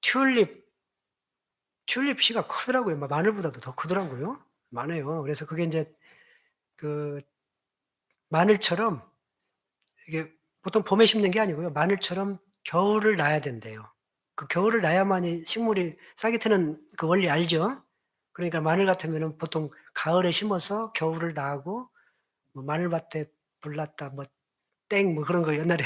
튤립, 튤립 씨가 크더라고요. 막 마늘보다도 더 크더라고요. 많아요. 그래서 그게 인제 그 마늘처럼 이게 보통 봄에 심는 게 아니고요. 마늘처럼 겨울을 나야 된대요. 그 겨울을 나야만이 식물이 싹이 트는 그 원리 알죠? 그러니까 마늘 같으면은 보통 가을에 심어서 겨울을 나고 뭐 마늘밭에 불 났다 뭐 땡 뭐 그런 거 옛날에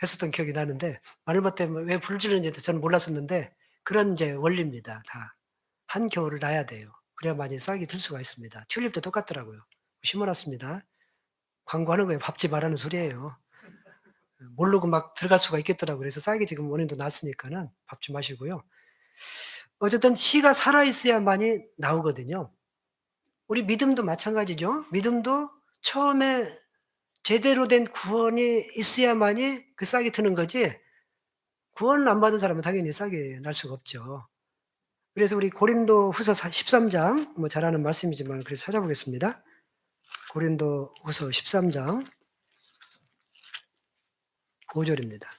했었던 기억이 나는데 마늘밭에 뭐 왜 불 지르는지도 저는 몰랐었는데 그런 인제 원리입니다 다. 한겨울을 놔야 돼요. 그래야만이 싹이 틀 수가 있습니다. 튤립도 똑같더라고요. 심어 놨습니다. 광고하는 거예요. 밟지 말라는 소리예요. 모르고 막 들어갈 수가 있겠더라고요. 그래서 싹이 지금 원인도 났으니까는 밟지 마시고요. 어쨌든 씨가 살아 있어야만이 나오거든요. 우리 믿음도 마찬가지죠. 믿음도 처음에 제대로 된 구원이 있어야만이 그 싹이 트는 거지 구원을 안 받은 사람은 당연히 싹이 날 수가 없죠. 그래서 우리 고린도후서 13장 뭐 잘 아는 말씀이지만 그래서 찾아보겠습니다. 고린도후서 13장 5 절입니다.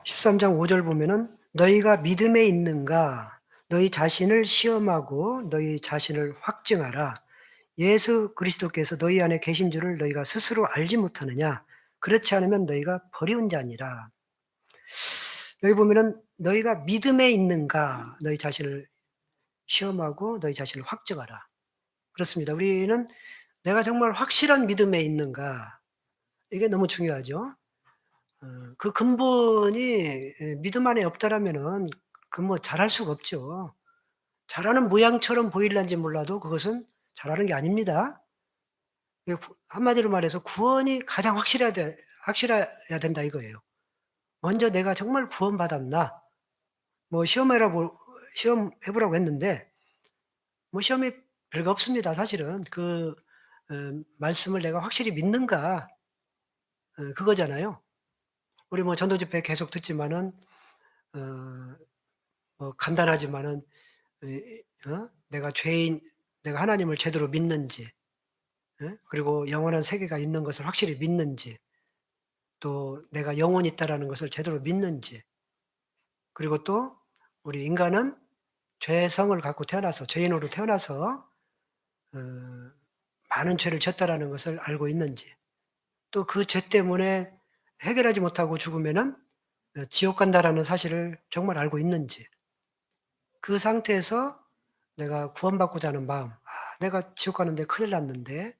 13장 5절 보면은 너희가 믿음에 있는가? 너희 자신을 시험하고 너희 자신을 확증하라. 예수 그리스도께서 너희 안에 계신 줄을 너희가 스스로 알지 못하느냐? 그렇지 않으면 너희가 버리운 자니라. 여기 보면은 너희가 믿음에 있는가? 너희 자신을 시험하고 너희 자신을 확증하라. 그렇습니다. 우리는 내가 정말 확실한 믿음에 있는가? 이게 너무 중요하죠. 그 근본이 믿음 안에 없다라면은 그 뭐 잘할 수가 없죠. 잘하는 모양처럼 보일런지 몰라도 그것은 잘하는 게 아닙니다. 한마디로 말해서 구원이 가장 확실해야 된다 이거예요. 먼저 내가 정말 구원받았나? 뭐 시험해 보라고 했는데 뭐 시험이 별거 없습니다. 사실은 말씀을 내가 확실히 믿는가 그거잖아요. 우리 뭐 전도 집회 계속 듣지만은 뭐 간단하지만은 내가 하나님을 제대로 믿는지, 그리고 영원한 세계가 있는 것을 확실히 믿는지, 또 내가 영혼이 있다라는 것을 제대로 믿는지, 그리고 또 우리 인간은 죄성을 갖고 태어나서 죄인으로 태어나서 많은 죄를 졌다라는 것을 알고 있는지, 또 그 죄 때문에 해결하지 못하고 죽으면은 지옥 간다라는 사실을 정말 알고 있는지, 그 상태에서 내가 구원받고자 하는 마음, 내가 지옥 가는데 큰일 났는데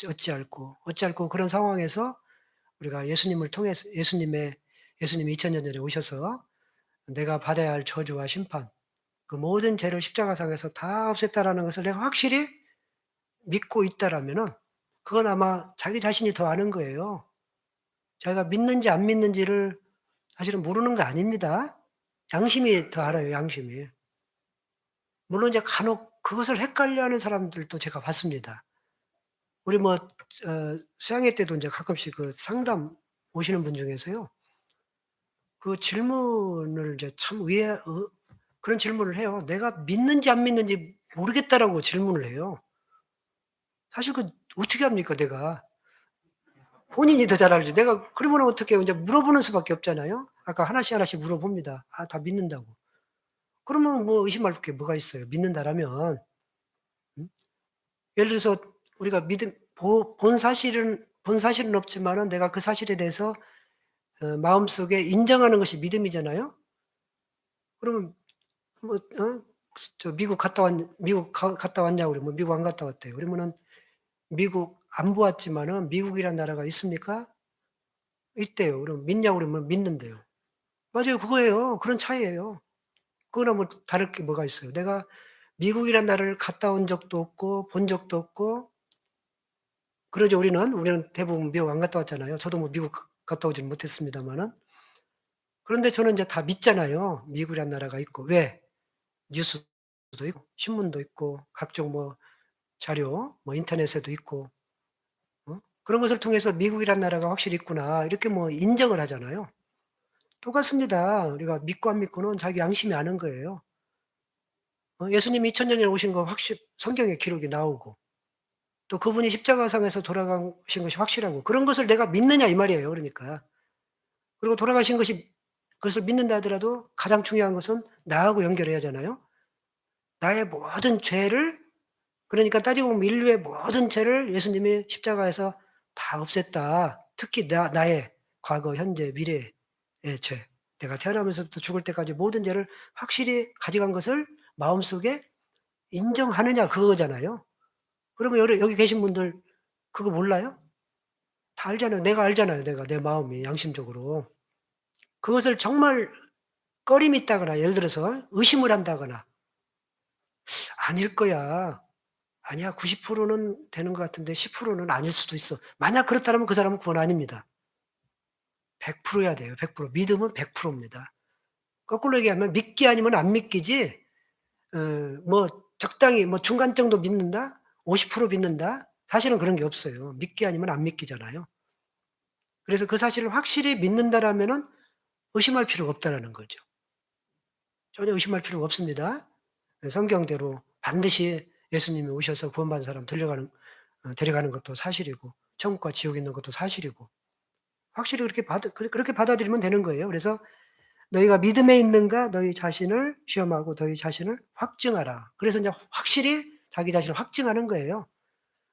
어찌할꼬 그런 상황에서 우리가 예수님을 통해서 예수님이 2000년 전에 오셔서 내가 받아야 할 저주와 심판, 그 모든 죄를 십자가상에서 다 없앴다라는 것을 내가 확실히 믿고 있다라면은 그건 아마 자기 자신이 더 아는 거예요. 자기가 믿는지 안 믿는지를 사실은 모르는 거 아닙니다. 양심이 더 알아요, 양심이. 물론 이제 간혹 그것을 헷갈려하는 사람들도 제가 봤습니다. 우리 수양회 때도 이제 가끔씩 그 상담 오시는 분 중에서요. 그 질문을 이제 참 그런 질문을 해요. 내가 믿는지 안 믿는지 모르겠다라고 질문을 해요. 사실 어떻게 합니까, 내가? 본인이 더 잘 알죠. 내가 그러면 어떻게 해요? 이제 물어보는 수밖에 없잖아요. 아까 하나씩 물어봅니다. 다 믿는다고. 그러면 뭐 의심할 게 뭐가 있어요? 믿는다라면. 예를 들어서 우리가 본 사실은 없지만은 내가 그 사실에 대해서 마음속에 인정하는 것이 믿음이잖아요. 그러면 미국 갔다 왔냐고 그러면 미국 안 갔다 왔대요. 그러면은 미국 안 보았지만은 미국이란 나라가 있습니까? 있대요. 그럼 믿냐고 그러면 믿는대요. 맞아요. 그거예요. 그런 차이예요. 그거나 뭐 다를 게 뭐가 있어요. 내가 미국이란 나라를 갔다 온 적도 없고 본 적도 없고 그러죠. 우리는 대부분 미국 안 갔다 왔잖아요. 저도 뭐 미국 갔다 오지는 못했습니다마는. 그런데 저는 이제 다 믿잖아요. 미국이란 나라가 있고. 왜? 뉴스도 있고 신문도 있고 각종 자료 인터넷에도 있고 그런 것을 통해서 미국이란 나라가 확실히 있구나 이렇게 인정을 하잖아요. 똑같습니다. 우리가 믿고 안 믿고는 자기 양심이 아는 거예요. 예수님이 2000년 전에 오신 거 성경에 기록이 나오고 또 그분이 십자가상에서 돌아가신 것이 확실하고 그런 것을 내가 믿느냐 이 말이에요. 그러니까. 그리고 돌아가신 그것을 믿는다 하더라도 가장 중요한 것은 나하고 연결해야 하잖아요. 나의 모든 죄를 그러니까 따지고 보면 인류의 모든 죄를 예수님이 십자가에서 다 없앴다. 특히 나의 과거, 현재, 미래의 죄. 내가 태어나면서부터 죽을 때까지 모든 죄를 확실히 가져간 것을 마음속에 인정하느냐 그거잖아요. 그러면 여기 계신 분들 그거 몰라요? 다 알잖아요. 내가 알잖아요. 내 마음이 양심적으로. 그것을 정말 꺼림이 있다거나 예를 들어서 의심을 한다거나 아닐 거야. 아니야. 90%는 되는 것 같은데 10%는 아닐 수도 있어. 만약 그렇다면 그 사람은 구원 아닙니다. 100%야 돼요. 100%. 믿음은 100%입니다. 거꾸로 얘기하면 믿기 아니면 안 믿기지 적당히 중간 정도 믿는다? 50% 믿는다? 사실은 그런 게 없어요. 믿기 아니면 안 믿기잖아요. 그래서 그 사실을 확실히 믿는다라면은 의심할 필요가 없다라는 거죠. 전혀 의심할 필요가 없습니다. 성경대로 반드시 예수님이 오셔서 구원받은 사람 데려가는 것도 사실이고 천국과 지옥 있는 것도 사실이고 확실히 그렇게 받아들이면 되는 거예요. 그래서 너희가 믿음에 있는가 너희 자신을 시험하고 너희 자신을 확증하라. 그래서 이제 확실히 자기 자신을 확증하는 거예요.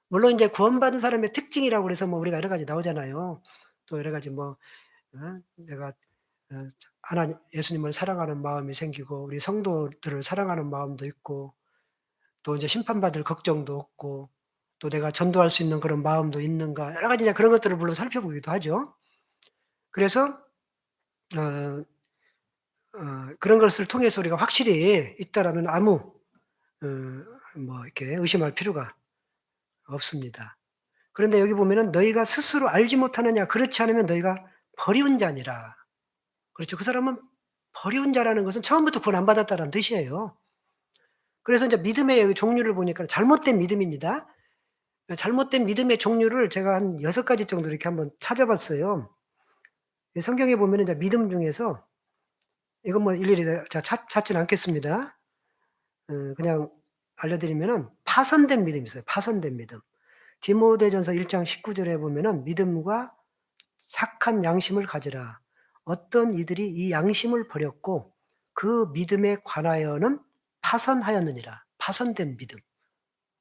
물론 이제 구원받은 사람의 특징이라고 그래서 뭐 우리가 여러 가지 나오잖아요. 또 여러 가지 뭐 내가 하나님 예수님을 사랑하는 마음이 생기고 우리 성도들을 사랑하는 마음도 있고 또 이제 심판받을 걱정도 없고 또 내가 전도할 수 있는 그런 마음도 있는가 여러 가지 이제 그런 것들을 물론 살펴보기도 하죠. 그래서 어 그런 것을 통해서 우리가 확실히 있다라면 아무 뭐 이렇게 의심할 필요가 없습니다. 그런데 여기 보면은 "너희가 스스로 알지 못하느냐 그렇지 않으면 너희가 버리운 자니라." 그렇죠. 그 사람은 버리운 자라는 것은 처음부터 구원 안 받았다라는 뜻이에요. 그래서 인제 믿음의 여기 종류를 보니까 잘못된 믿음입니다. 잘못된 믿음의 종류를 제가 한 6 가지 정도 이렇게 한번 찾아봤어요. 이 성경에 보면은 이제 믿음 중에서 이건 뭐 일일이 제가 찾지는 않겠습니다. 그냥 알려드리면은 파선된 믿음이 있어요, 파선된 믿음. 디모데전서 1장 19 절에 보면은 "믿음과 착한 양심을 가지라. 어떤 이들이 이 양심을 버렸고 그 믿음에 관하여는 파선하였느니라." 파선된 믿음.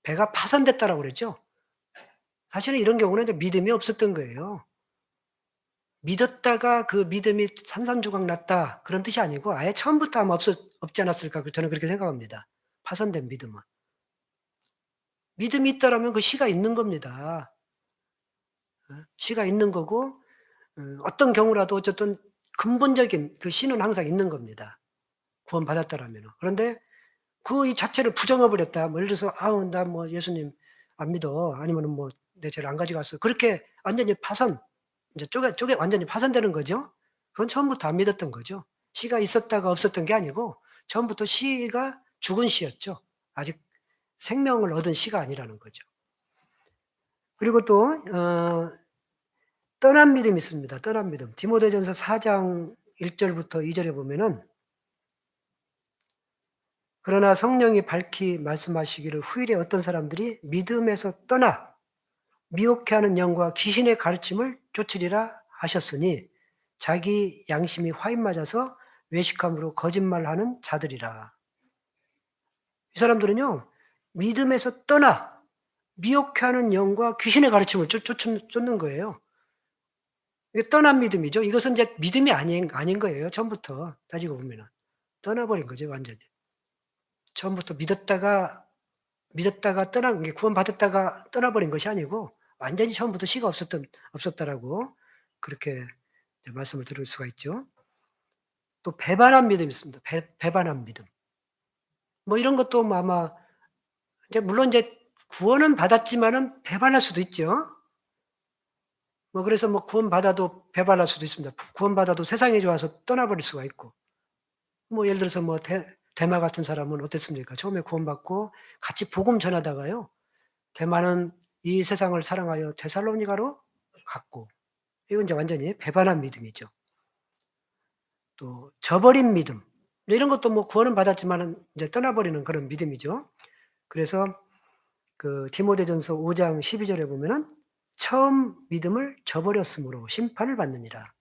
배가 파선됐다라고 그랬죠. 사실은 이런 경우는 이제 믿음이 없었던 거예요. 믿었다가 그 믿음이 산산조각 났다 그런 뜻이 아니고 아예 처음부터 아마 없지 않았을까 저는 그렇게 생각합니다. 파선된 믿음은. 믿음이 있다라면 그 씨가 있는 겁니다. 씨가 있는 거고 어떤 경우라도 어쨌든 근본적인 그 씨는 항상 있는 겁니다. 구원받았다라면은. 그런데 그 이 자체를 부정해 버렸다. 뭐 예를 들어서 "아우 나 뭐 예수님 안 믿어." 아니면은 뭐 "내 죄를 안 가지고 왔어." 그렇게 완전히 파선 인제 쪼개 완전히 파선되는 거죠. 그건 처음부터 안 믿었던 거죠. 씨가 있었다가 없었던 게 아니고 처음부터 씨가 죽은 씨였죠. 아직 생명을 얻은 씨가 아니라는 거죠. 그리고 또 떠난 믿음이 있습니다. 떠난 믿음. 디모데전서 4장 1 절부터 2 절에 보면은 "그러나 성령이 밝히 말씀하시기를 후일에 어떤 사람들이 믿음에서 떠나 미혹해 하는 영과 귀신의 가르침을 쫓으리라 하셨으니 자기 양심이 화인 맞아서 외식함으로 거짓말하는 자들이라." 이 사람들은요. 믿음에서 떠나 미혹해 하는 영과 귀신의 가르침을 쫓는 거예요. 이게 떠난 믿음이죠. 이것은 이제 믿음이 아닌 거예요 처음부터 따지고 보면은. 떠나버린 거죠 완전히. 처음부터 믿었다가 떠난 게 구원받았다가 떠나버린 것이 아니고 완전히 처음부터 씨가 없었다라고 그렇게 이제 말씀을 드릴 수가 있죠. 또 배반한 믿음이 있습니다. 배반한 믿음. 뭐 이런 것도 뭐 아마 이제 물론 이제 구원은 받았지만은 배반할 수도 있죠. 뭐 그래서 뭐 구원받아도 배반할 수도 있습니다. 구원받아도 세상이 좋아서 떠나버릴 수가 있고. 뭐 예를 들어서 뭐 대마 같은 사람은 어땠습니까? 처음에 구원받고 같이 복음 전하다가요. 대마는 이 세상을 사랑하여 데살로니가로 갔고 이건 이제 완전히 배반한 믿음이죠. 또 저버린 믿음. 이런 것도 뭐 구원은 받았지만은 이제 떠나버리는 그런 믿음이죠. 그래서 그 디모데전서 5장 12 절에 보면은 "처음 믿음을 저버렸으므로 심판을 받느니라."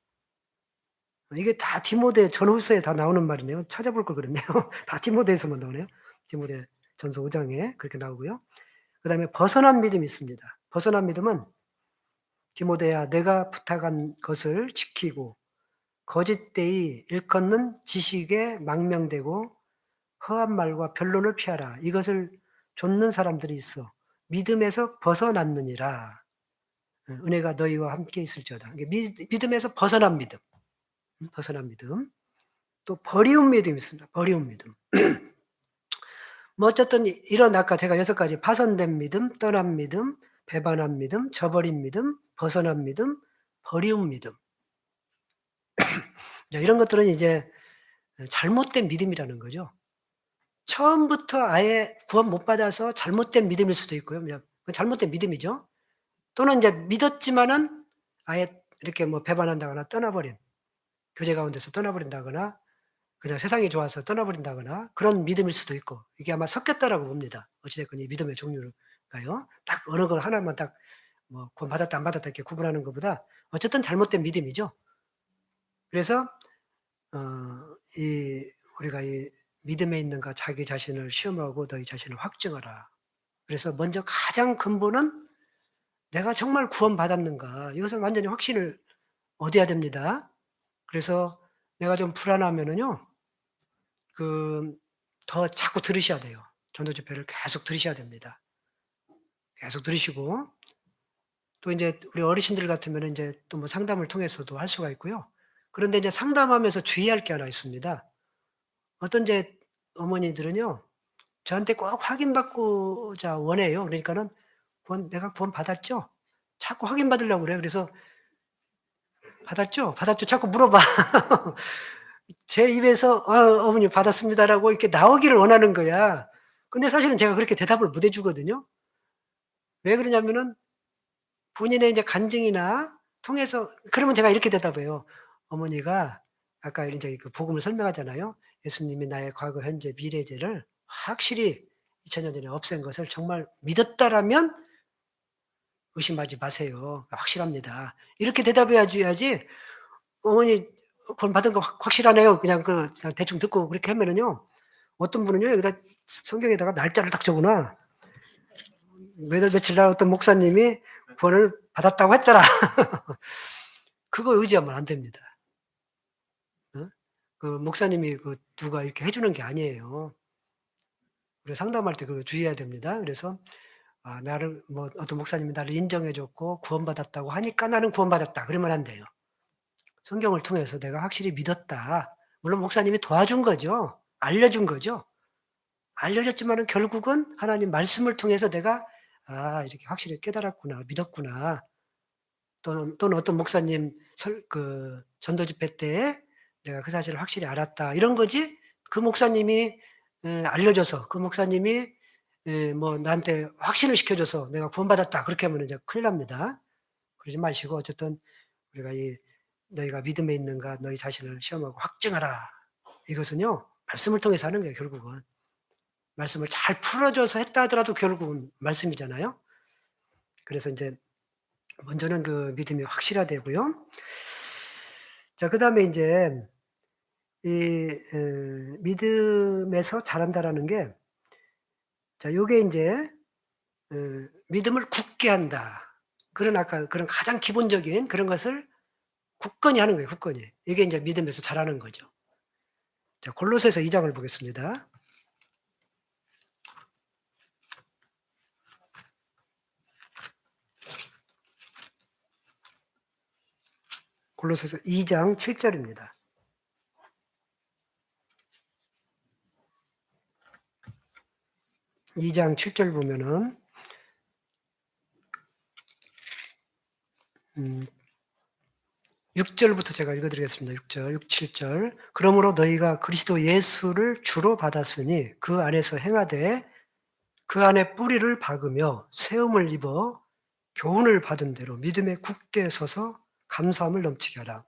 이게 다 디모데 전후서에 다 나오는 말이네요. 찾아볼 걸 그랬네요. 다 디모데에서만 나오네요. 디모데전서 5 장에 그렇게 나오고요. 그다음에 벗어난 믿음이 있습니다. 벗어난 믿음은 "디모데야 내가 부탁한 것을 지키고 거짓되이 일컫는 지식에 망명되고 허한 말과 변론을 피하라. 이것을 좇는 사람들이 있어 믿음에서 벗어났느니라. 은혜가 너희와 함께 있을지어다." 이게 믿음에서 벗어난 믿음. 벗어난 믿음. 또 버리운 믿음이 있습니다. 버리운 믿음. 뭐 어쨌든 이런 아까 제가 6 가지 파선된 믿음, 떠난 믿음, 배반한 믿음, 저버린 믿음, 벗어난 믿음, 버리운 믿음. 이런 것들은 이제 잘못된 믿음이라는 거죠. 처음부터 아예 구원 못 받아서 잘못된 믿음일 수도 있고요. 그냥 그건 잘못된 믿음이죠. 또는 인제 믿었지만은 아예 이렇게 뭐 배반한다거나 떠나버린 교제 가운데서 떠나버린다거나 그냥 세상이 좋아서 떠나버린다거나 그런 믿음일 수도 있고 이게 아마 섞였다라고 봅니다. 어찌 됐건 이 믿음의 종류가요. 딱 어느 거 하나만 딱 뭐 구원받았다 안 받았다 이렇게 구분하는 것보다 어쨌든 잘못된 믿음이죠. 그래서 우리가 이 믿음에 있는가 자기 자신을 시험하고 너희 자신을 확증하라. 그래서 먼저 가장 근본은 내가 정말 구원받았는가. 이것을 완전히 확신을 얻어야 됩니다. 그래서 내가 좀 불안하면은요, 더 자꾸 들으셔야 돼요. 전도 집회를 계속 들으셔야 됩니다. 계속 들으시고, 또 이제 우리 어르신들 같으면 이제 또 뭐 상담을 통해서도 할 수가 있고요. 그런데 이제 상담하면서 주의할 게 하나 있습니다. 어떤 이제 어머니들은요, 저한테 꼭 확인받고자 원해요. 그러니까는 내가 구원 받았죠? 자꾸 확인받으려고 그래요. 그래서 받았죠? 받았죠? 자꾸 물어봐. 제 입에서 어머니 받았습니다라고 이렇게 나오기를 원하는 거야. 근데 사실은 제가 그렇게 대답을 못 해주거든요. 왜 그러냐면은 본인의 이제 간증이나 통해서 그러면 제가 이렇게 대답해요. 어머니가 아까 이제 그 복음을 설명하잖아요. 예수님이 나의 과거, 현재, 미래 죄를 확실히 2000년 전에 없앤 것을 정말 믿었다라면 의심하지 마세요. 확실합니다. 이렇게 대답해 줘야지 어머니 구원 받은 거 확실하네요. 그냥 그냥 대충 듣고 그렇게 하면은요. 어떤 분은요. 여기다 성경에다가 날짜를 딱 적어놔. 몇 월 며칠 날 어떤 목사님이 구원을 받았다고 했더라. 그거 의지하면 안 됩니다. 그 목사님이 누가 이렇게 해 주는 게 아니에요. 우리가 상담할 때 그거 주의해야 됩니다. 그래서 나를 뭐 어떤 목사님이 나를 인정해 줬고 구원받았다고 하니까 나는 구원받았다. 그러면 안 돼요. 성경을 통해서 내가 확실히 믿었다. 물론 목사님이 도와준 거죠. 알려준 거죠. 알려줬지만은 결국은 하나님 말씀을 통해서 내가 이렇게 확실히 깨달았구나, 믿었구나. 또는 어떤 목사님 전도 집회 때에 내가 그 사실을 확실히 알았다. 이런 거지. 그 목사님이 알려줘서 그 목사님이 뭐 나한테 확신을 시켜줘서 내가 구원받았다. 그렇게 하면 이제 큰일 납니다. 그러지 마시고 어쨌든 우리가 너희가 믿음에 있는가 너희 자신을 시험하고 확증하라. 이것은요. 말씀을 통해서 하는 거예요. 결국은. 말씀을 잘 풀어줘서 했다 하더라도 결국은 말씀이잖아요. 그래서 이제 먼저는 그 믿음이 확실해야 되고요. 자, 그다음에 이제 믿음에서 자란다라는 게 자, 요게 이제 믿음을 굳게 한다. 그런 가장 기본적인 그런 것을 굳건히 하는 거예요. 굳건히. 이게 이제 믿음에서 자라는 거죠. 자, 골로새서 2장을 보겠습니다. 골로새서 2장 7절입니다. 이 장 7절 보면은 6절부터 제가 읽어드리겠습니다. 6절, 6, 7절. 그러므로 너희가 그리스도 예수를 주로 받았으니 그 안에서 행하되 그 안에 뿌리를 박으며 세움을 입어 교훈을 받은 대로 믿음에 굳게 서서 감사함을 넘치게 하라.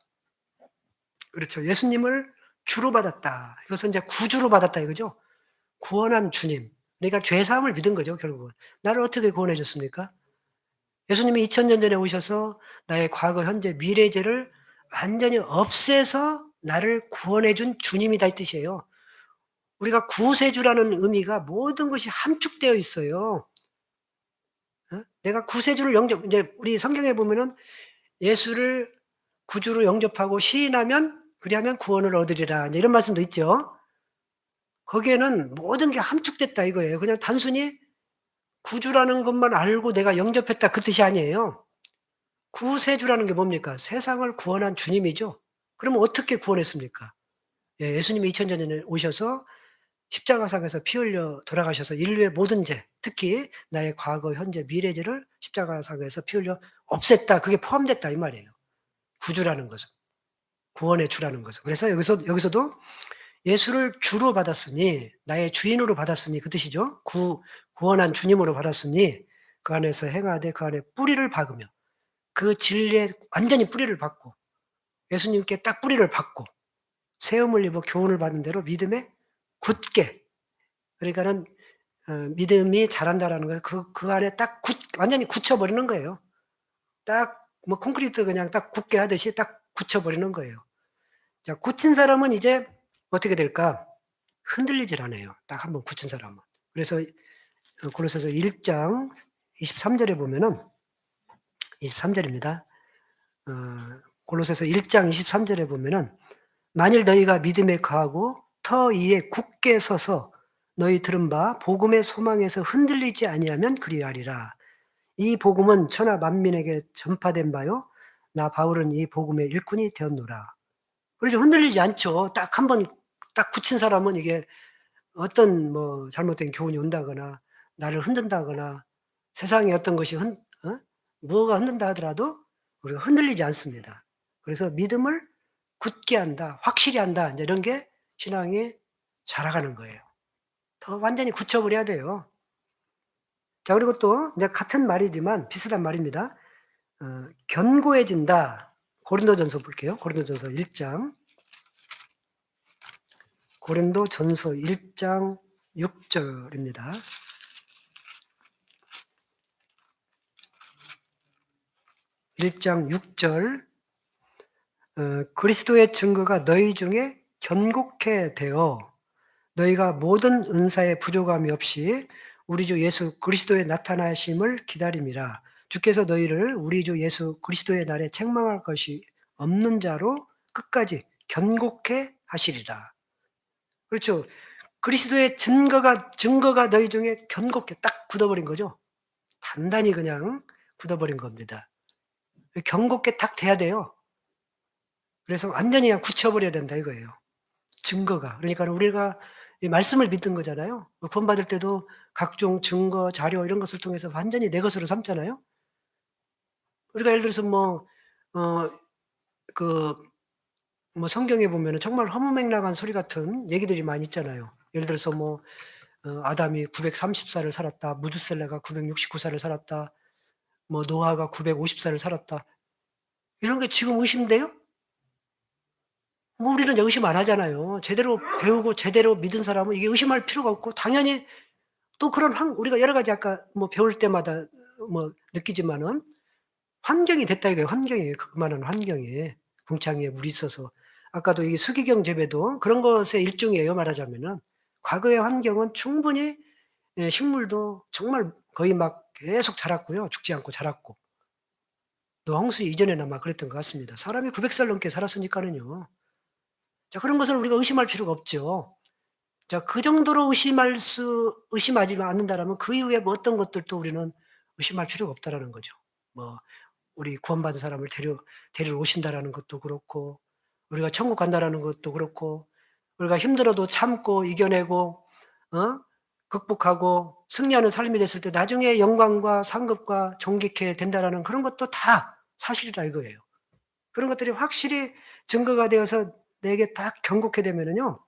그렇죠. 예수님을 주로 받았다. 이것은 이제 구주로 받았다 이거죠. 구원한 주님. 그러니까 죄사함을 믿은 거죠. 결국은. 나를 어떻게 구원해 줬습니까? 예수님이 2000년 전에 오셔서 나의 과거, 현재, 미래 죄를 완전히 없애서 나를 구원해 준 주님이다 이 뜻이에요. 우리가 구세주라는 의미가 모든 것이 함축되어 있어요. 내가 구세주를 이제 우리 성경에 보면은 예수를 구주로 영접하고 시인하면 그리하면 구원을 얻으리라. 이런 말씀도 있죠. 거기에는 모든 게 함축됐다 이거예요. 그냥 단순히 구주라는 것만 알고 내가 영접했다 그 뜻이 아니에요. 구세주라는 게 뭡니까? 세상을 구원한 주님이죠. 그러면 어떻게 구원했습니까? 예수님이 2000년 전에 오셔서 십자가상에서 피 흘려 돌아가셔서 인류의 모든 죄, 특히 나의 과거, 현재, 미래 죄를 십자가상에서 피 흘려 없앴다. 그게 포함됐다 이 말이에요. 구주라는 것은. 구원의 주라는 것은. 그래서 여기서도 예수를 주로 받았으니 나의 주인으로 받았으니 그 뜻이죠. 구원한 주님으로 받았으니 그 안에서 행하되 그 안에 뿌리를 박으며 그 진리에 완전히 뿌리를 박고 예수님께 딱 뿌리를 박고 세움을 입어 교훈을 받은 대로 믿음에 굳게 그러니까는 믿음이 자란다라는 거예요. 그 안에 딱 완전히 굳혀버리는 거예요. 딱 뭐 콘크리트 그냥 딱 굳게 하듯이 딱 굳혀버리는 거예요. 자, 굳힌 사람은 이제 어떻게 될까? 흔들리질 않아요. 딱 한번 굳힌 사람은. 그래서 고린도서 1장 23절에 보면은 23절입니다. 골로새서 1장 23절에 보면은 만일 너희가 믿음에 거하고 터 위에 굳게 서서 너희 들은 바 복음의 소망에서 흔들리지 아니하면 그리하리라. 이 복음은 천하 만민에게 전파된 바요. 나 바울은 이 복음의 일꾼이 되었노라. 그래서 흔들리지 않죠. 딱 한번 딱 굳힌 사람은 이게 어떤 뭐 잘못된 교훈이 온다거나 나를 흔든다거나 세상에 어떤 것이 무엇가 흔든다 하더라도 우리가 흔들리지 않습니다. 그래서 믿음을 굳게 한다, 확실히 한다, 이제 이런 게 신앙이 자라가는 거예요. 더 완전히 굳혀버려야 돼요. 자, 그리고 또 이제 같은 말이지만 비슷한 말입니다. 견고해진다. 고린도전서 볼게요. 고린도전서 1장. 고린도전서 1장 6절입니다. (1장 6절) 그리스도의 증거가 너희 중에 견고케 되어 너희가 모든 은사에 부족함이 없이 우리 주 예수 그리스도의 나타나심을 기다림이라. 주께서 너희를 우리 주 예수 그리스도의 날에 책망할 것이 없는 자로 끝까지 견고케 하시리라. 그렇죠. 그리스도의 증거가 너희 중에 견고케 딱 굳어버린 거죠. 단단히 그냥 굳어버린 겁니다. 견고케 딱 돼야 돼요. 그래서 완전히 그냥 굳혀버려야 된다 이거예요. 증거가. 그러니까 우리가 이 말씀을 믿는 거잖아요. 구원받을 때도 각종 증거, 자료 이런 것을 통해서 완전히 내 것으로 삼잖아요. 우리가 예를 들어서 성경에 보면은 정말 허무맹랑한 소리 같은 얘기들이 많이 있잖아요. 예를 들어서 아담이 930살을 살았다. 무두셀라가 969살을 살았다. 노아가 950살을 살았다. 이런 게 지금 의심돼요? 우리는 이제 의심 안 하잖아요. 제대로 배우고 제대로 믿은 사람은 이게 의심할 필요가 없고 당연히 또 그런 우리가 여러 가지 아까 배울 때마다 느끼지만은 환경이 됐다 이거예요. 환경이 그만한 환경에 궁창에 물이 있어서 아까도 이 수기경 재배도 그런 것의 일종이에요. 말하자면은 과거의 환경은 충분히 식물도 정말 거의 막 계속 자랐고요. 죽지 않고 자랐고 또 홍수 이전에나 막 그랬던 것 같습니다. 사람이 900살 넘게 살았으니까는요. 자, 그런 것을 우리가 의심할 필요가 없죠. 자, 그 정도로 의심하지 않는다라면 그 이후에 어떤 것들도 우리는 의심할 필요가 없다라는 거죠. 우리 구원받은 사람을 데리러 오신다라는 것도 그렇고, 우리가 천국 간다라는 것도 그렇고, 우리가 힘들어도 참고 이겨내고, 극복하고 승리하는 삶이 됐을 때 나중에 영광과 상급과 존귀케 된다라는 그런 것도 다 사실이라 이거예요. 그런 것들이 확실히 증거가 되어서 내게 딱 견고케 되면은요,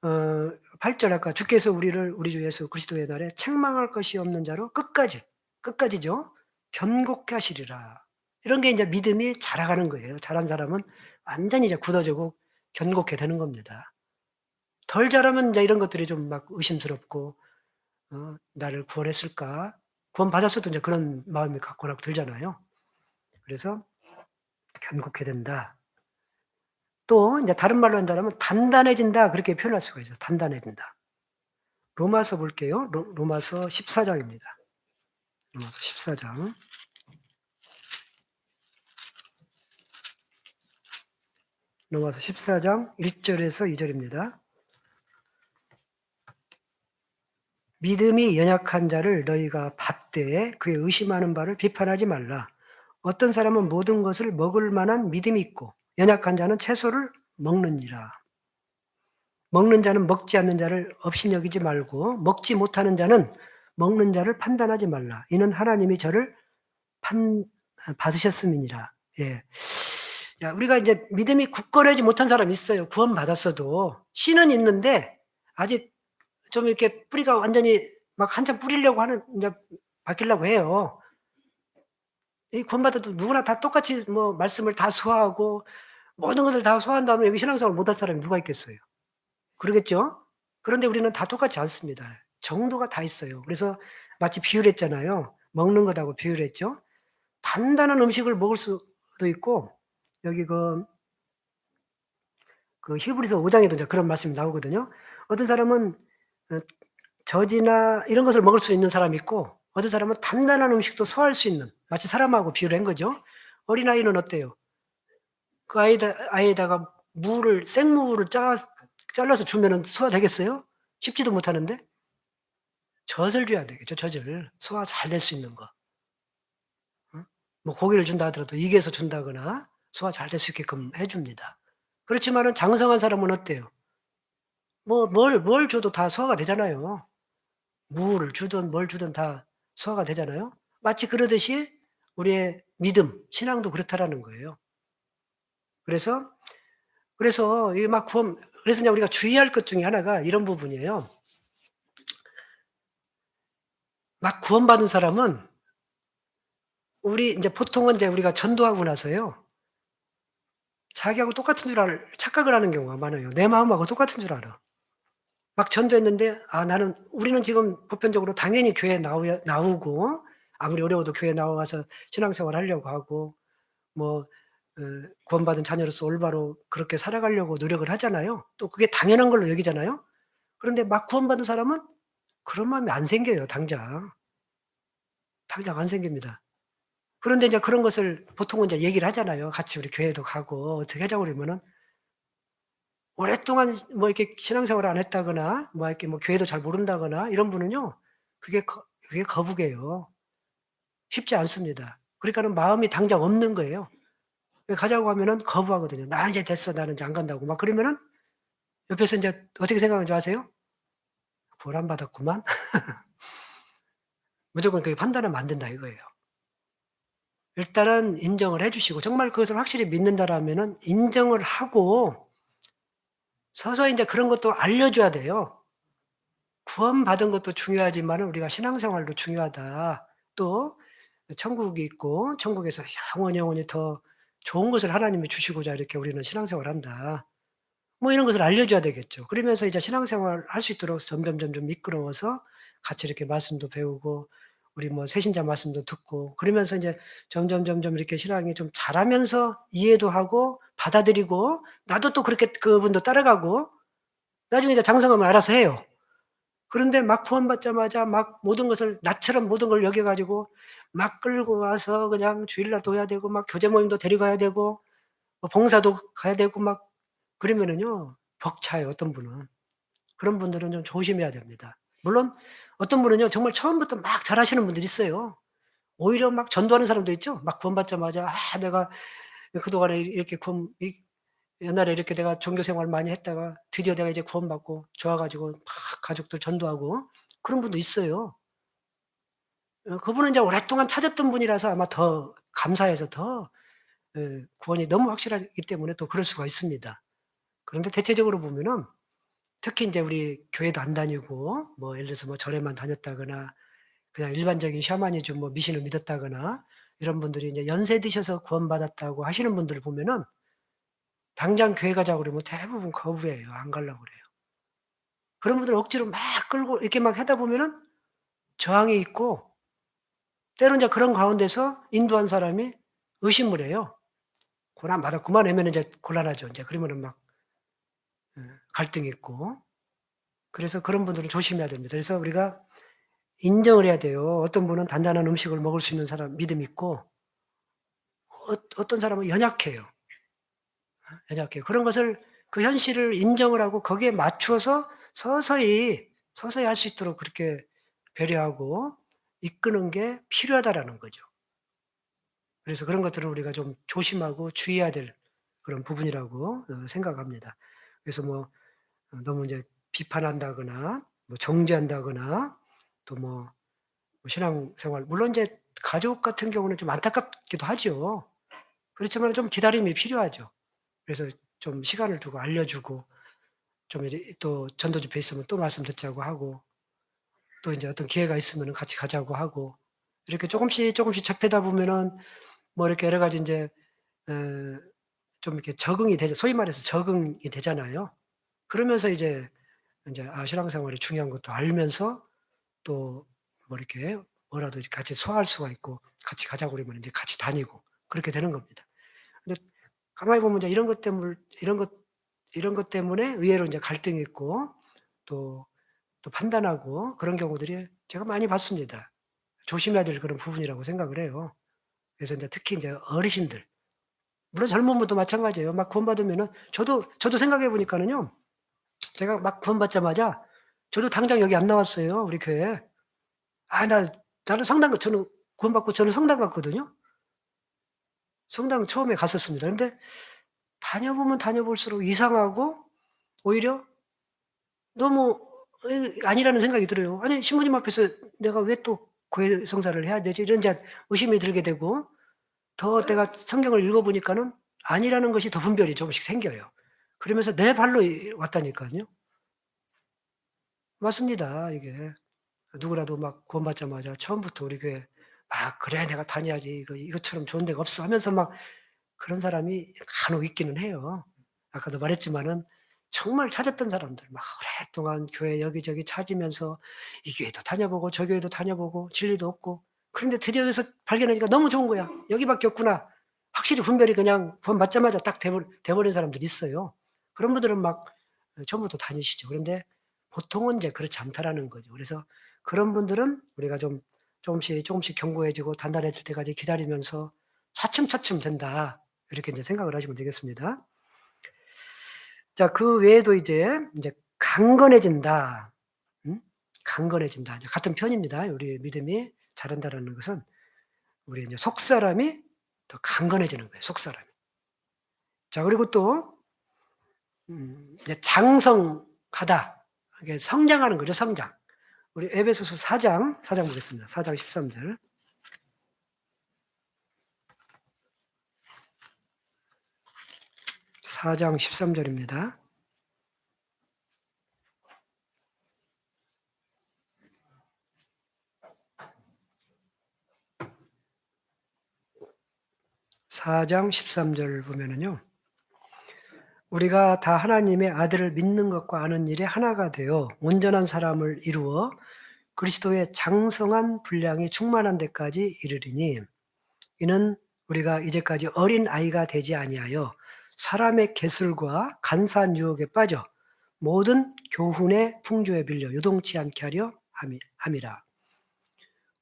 8절 아까 주께서 우리를 우리 주 예수 그리스도의 날에 책망할 것이 없는 자로 끝까지죠. 견고케 하시리라. 이런 게 이제 믿음이 자라가는 거예요. 자란 사람은 완전히 이제 굳어지고 견고케 되는 겁니다. 덜 자라면 이제 이런 것들이 좀 막 의심스럽고, 나를 구원했을까? 구원받았어도 이제 그런 마음이 갖고 들잖아요. 그래서 견고케 된다. 또 이제 다른 말로 한다면 단단해진다 그렇게 표현할 수가 있어요. 단단해진다. 로마서 볼게요. 로마서 14장입니다. 로마서 14장. 로마서 14장 1절에서 2절입니다. 믿음이 연약한 자를 너희가 받되 그의 의심하는 바를 비판하지 말라. 어떤 사람은 모든 것을 먹을 만한 믿음이 있고 연약한 자는 채소를 먹느니라. 먹는 자는 먹지 않는 자를 업신여기지 말고 먹지 못하는 자는 먹는 자를 판단하지 말라. 이는 하나님이 저를 받으셨음이니라. 예. 자, 우리가 이제 믿음이 굳건하지 못한 사람이 있어요. 구원받았어도 씨는 있는데 아직 좀 이렇게 뿌리가 완전히 막 한참 뿌리려고 하는 이제 바뀌려고 해요. 이 구원받아도 누구나 다 똑같이 말씀을 다 소화하고 모든 것을 다 소화한다면 여기 신앙생활 못할 사람이 누가 있겠어요? 그러겠죠? 그런데 우리는 다 똑같지 않습니다. 정도가 다 있어요. 그래서 마치 비유를 했잖아요. 먹는 것하고 비유를 했죠. 단단한 음식을 먹을 수도 있고 여기 그 히브리서 5장에도 이제 그런 말씀이 나오거든요. 어떤 사람은 젖이나 이런 것을 먹을 수 있는 사람이 있고 어떤 사람은 단단한 음식도 소화할 수 있는, 마치 사람하고 비유를 한 거죠. 어린아이는 어때요? 그 아이에다가 생무를 잘라서 주면은 소화되겠어요? 씹지도 못하는데 젖을 줘야 되겠죠. 젖을 소화 잘 될 수 있는 거. 뭐 고기를 준다 하더라도 익혀서 준다거나 소화 잘 될 수 있게끔 해 줍니다. 그렇지만은 장성한 사람은 어때요? 뭐 뭘 줘도 다 소화가 되잖아요. 무를 주든 뭘 주든 다 소화가 되잖아요. 마치 그러듯이 우리의 믿음, 신앙도 그렇다라는 거예요. 그래서 이게 막 그래서 이제 우리가 주의할 것 중에 하나가 이런 부분이에요. 막 구원받은 사람은 이제 보통은 이제 우리가 전도하고 나서요. 자기하고 똑같은 줄 착각을 하는 경우가 많아요. 내 마음하고 똑같은 줄 알아. 막 전도했는데 우리는 지금 보편적으로 당연히 교회에 나오고 아무리 어려워도 교회에 나와서 신앙생활 하려고 하고 뭐 구원받은 자녀로서 올바로 그렇게 살아가려고 노력을 하잖아요. 또 그게 당연한 걸로 여기잖아요. 그런데 막 구원받은 사람은 그런 마음이 안 생겨요, 당장. 당장 안 생깁니다. 그런데 인제 그런 것을 보통은 인제 얘기를 하잖아요. 같이 우리 교회도 가고 어떻게 하자고 그러면은 오랫동안 뭐 이렇게 신앙생활을 안 했다거나 뭐 이렇게 뭐 교회도 잘 모른다거나 이런 분은요. 그게 거북이에요. 쉽지 않습니다. 그러니까는 마음이 당장 없는 거예요. 가자고 하면은 거부하거든요. "나 이제 됐어. 나는 이제 안 간다고." 막 그러면은 옆에서 인제 어떻게 생각하는 줄 아세요? '벌 안 받았구만.' 무조건 그렇게 판단하면 안 된다 이거예요. 일단은 인정을 해 주시고 정말 그것을 확실히 믿는다라면은 인정을 하고 서서히 인제 그런 것도 알려줘야 돼요. 구원받은 것도 중요하지만은 우리가 신앙생활도 중요하다. 또 천국이 있고 천국에서 영원히 더 좋은 것을 하나님이 주시고자 이렇게 우리는 신앙생활한다. 뭐 이런 것을 알려줘야 되겠죠. 그러면서 이제 신앙생활 할 수 있도록 점점 미끄러워서 같이 이렇게 말씀도 배우고 우리 뭐 새신자 말씀도 듣고 그러면서 인제 점점 이렇게 신앙이 좀 자라면서 이해도 하고 받아들이고 나도 또 그렇게 그분도 따라가고 나중에 이제 장성하면 알아서 해요. 그런데 막 구원받자마자 막 모든 것을 나처럼 모든 걸 여겨 가지고 막 끌고 와서 그냥 주일날 둬야 되고 막 교제 모임도 데려가야 되고 뭐 봉사도 가야 되고 막 그러면은요 벅차요 어떤 분은. 그런 분들은 좀 조심해야 됩니다. 물론 어떤 분은요 정말 처음부터 막 잘하시는 분들이 있어요. 오히려 막 전도하는 사람도 있죠. 막 구원받자마자 내가 그동안에 이렇게 옛날에 이렇게 내가 종교 생활 많이 했다가 드디어 내가 이제 구원받고 좋아 가지고 막 가족들 전도하고 그런 분도 있어요. 그분은 이제 오랫동안 찾았던 분이라서 아마 더 감사해서 더 구원이 너무 확실하기 때문에 또 그럴 수가 있습니다. 그런데 대체적으로 보면은 특히 인제 우리 교회도 안 다니고 뭐 예를 들어서 뭐 절에만 다녔다거나 그냥 일반적인 샤머니즘 뭐 미신을 믿었다거나 이런 분들이 인제 연세 드셔서 구원받았다고 하시는 분들을 보면은 당장 교회 가자고 그러면 대부분 거부해요. 안 가려고 그래요. 그런 분들 억지로 막 끌고 이렇게 막 하다 보면은 저항이 있고 때로는 이제 그런 가운데서 인도한 사람이 의심을 해요. '고난 받았구만.' 하면은 이제 곤란하죠. 인제 그러면은 막 갈등이 있고. 그래서 그런 분들은 조심해야 됩니다. 그래서 우리가 인정을 해야 돼요. 어떤 분은 단단한 음식을 먹을 수 있는 사람 믿음이 있고 어떤 사람은 연약해요. 연약해요. 그런 것을 그 현실을 인정을 하고 거기에 맞추어서 서서히 할 수 있도록 그렇게 배려하고 이끄는 게 필요하다라는 거죠. 그래서 그런 것들은 우리가 좀 조심하고 주의해야 될 그런 부분이라고 생각합니다. 그래서 뭐 너무 이제 비판한다거나 뭐 정죄한다거나 또 뭐 신앙생활 물론 이제 가족 같은 경우는 좀 안타깝기도 하죠. 그렇지만 좀 기다림이 필요하죠. 그래서 좀 시간을 두고 알려주고 좀 또 전도 집회 있으면 또 말씀 듣자고 하고 또 인제 어떤 기회가 있으면은 같이 가자고 하고 이렇게 조금씩 접하다 보면은 뭐 이렇게 여러 가지 인제 에 좀 이렇게 적응이 되죠. 소위 말해서 적응이 되잖아요. 그러면서 인제 신앙생활이 중요한 것도 알면서 또 뭐 이렇게 뭐라도 이렇게 같이 소화할 수가 있고 같이 가자고 그러면 인제 같이 다니고 그렇게 되는 겁니다. 근데 가만히 보면 이제 이런 것 이런 것 때문에 의외로 이제 갈등이 있고 또 판단하고 그런 경우들이 제가 많이 봤습니다. 조심해야 될 그런 부분이라고 생각을 해요. 그래서 이제 특히 이제 어르신들, 물론 젊은 분도 마찬가지예요. 막 구원받으면은 저도 생각해 보니까는요. 제가 막 구원받자마자 저도 당장 여기 안 나왔어요, 우리 교회에. 나는 저는 구원받고 저는 성당 갔거든요. 성당 처음에 갔었습니다. 근데 다녀보면 다녀볼수록 이상하고 오히려 너무 아니라는 생각이 들어요. 아니 신부님 앞에서 내가 왜 또 교회 성사를 해야 되지? 이런 이제 의심이 들게 되고 더 내가 성경을 읽어 보니까는 아니라는 것이 더 분별이 조금씩 생겨요. 그러면서 내 발로 왔다니까요. 맞습니다, 이게. 누구라도 막 구원받자마자 처음부터 우리 교회 막 '그래 내가 다녀야지. 이것처럼 좋은 데가 없어.' 하면서 막 그런 사람이 간혹 있기는 해요. 아까도 말했지만은 정말 찾았던 사람들 막 오랫동안 교회 여기저기 찾으면서 이 교회도 다녀보고 저 교회도 다녀보고 진리도 없고 그런데 드디어 여기서 발견하니까 너무 좋은 거야. '여기밖에 없구나.' 확실히 분별이 그냥 구원받자마자 딱 돼 버린 사람들이 있어요. 그런 분들은 막 처음부터 다니시죠. 그런데 보통은 이제 그렇지 않다라는 거죠. 그래서 그런 분들은 우리가 좀 조금씩 견고해지고 단단해질 때까지 기다리면서 '차츰차츰 된다.' 이렇게 인제 생각을 하시면 되겠습니다. 자 그 외에도 이제 강건해진다. 강건해진다. 이제 같은 편입니다. 우리의 믿음이 자란다라는 것은 우리 이제 속사람이 더 강건해지는 거예요, 속사람이. 자 그리고 또 이제 장성하다. 이게 성장하는 거죠, 성장. 우리 에베소서 4장 보겠습니다. 4장 13절. 4장 13절입니다. (4장 13절) 보면은요. 우리가 다 하나님의 아들을 믿는 것과 아는 일에 하나가 되어 온전한 사람을 이루어 그리스도의 장성한 분량이 충만한 데까지 이르리니 이는 우리가 이제까지 어린아이가 되지 아니하여 사람의 계술과 간사한 유혹에 빠져 모든 교훈의 풍조에 밀려 요동치 않게 하려 함이라.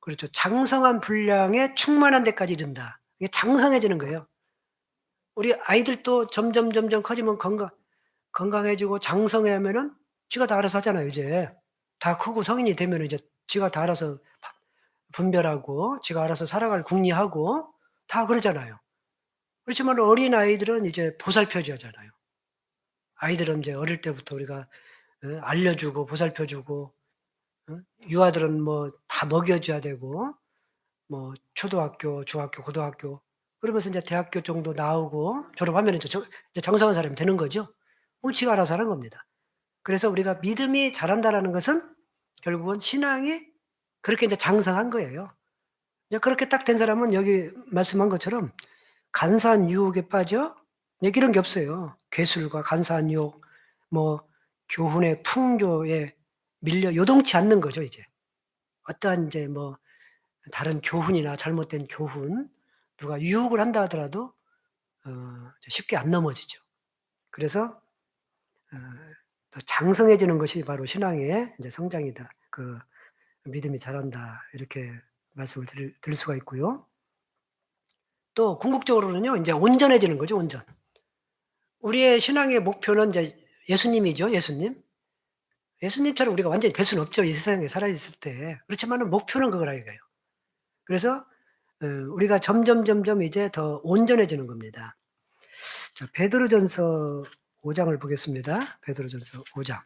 그렇죠. 장성한 분량에 충만한 데까지 이른다. 이게 장성해지는 거예요. 우리 아이들도 점점 커지면 건강해지고 장성하면은 지가 다 알아서 하잖아요, 이제. 다 크고 성인이 되면은 이제 지가 다 알아서 분별하고 지가 알아서 살아갈 궁리하고 다 그러잖아요. 그렇지만 어린아이들은 이제 보살펴 줘야 하잖아요. 아이들은 이제 어릴 때부터 우리가 알려주고 보살펴 주고 유아들은 뭐 다 먹여 줘야 되고 뭐 초등학교, 중학교, 고등학교 그러면서 이제 대학교 정도 나오고 졸업하면 이제 장성한 사람이 되는 거죠. 지가 알아서 하는 겁니다. 그래서 우리가 믿음이 자란다라는 것은 결국은 신앙이 그렇게 이제 장성한 거예요. 이제 그렇게 딱 된 사람은 여기 말씀한 것처럼 간사한 유혹에 빠져 이런 게 없어요. 괴술과 간사한 유혹, 뭐 교훈의 풍조에 밀려 요동치 않는 거죠, 이제. 어떠한 이제 뭐 다른 교훈이나 잘못된 교훈, 누가 유혹을 한다 하더라도 쉽게 안 넘어지죠. 그래서 더 장성해지는 것이 바로 신앙의 이제 성장이다. 그 믿음이 자란다. 이렇게 말씀을 드릴 수가 있고요. 또 궁극적으로는요. 인제 온전해지는 거죠, 온전. 우리의 신앙의 목표는 이제 예수님이죠, 예수님. 예수님처럼 우리가 완전히 될 수는 없죠, 이 세상에 살아 있을 때. 그렇지만은 목표는 그거라 이거예요. 그래서 우리가 점점 이제 더 온전해지는 겁니다. 자 베드로전서 5장을 보겠습니다. 베드로전서 5장.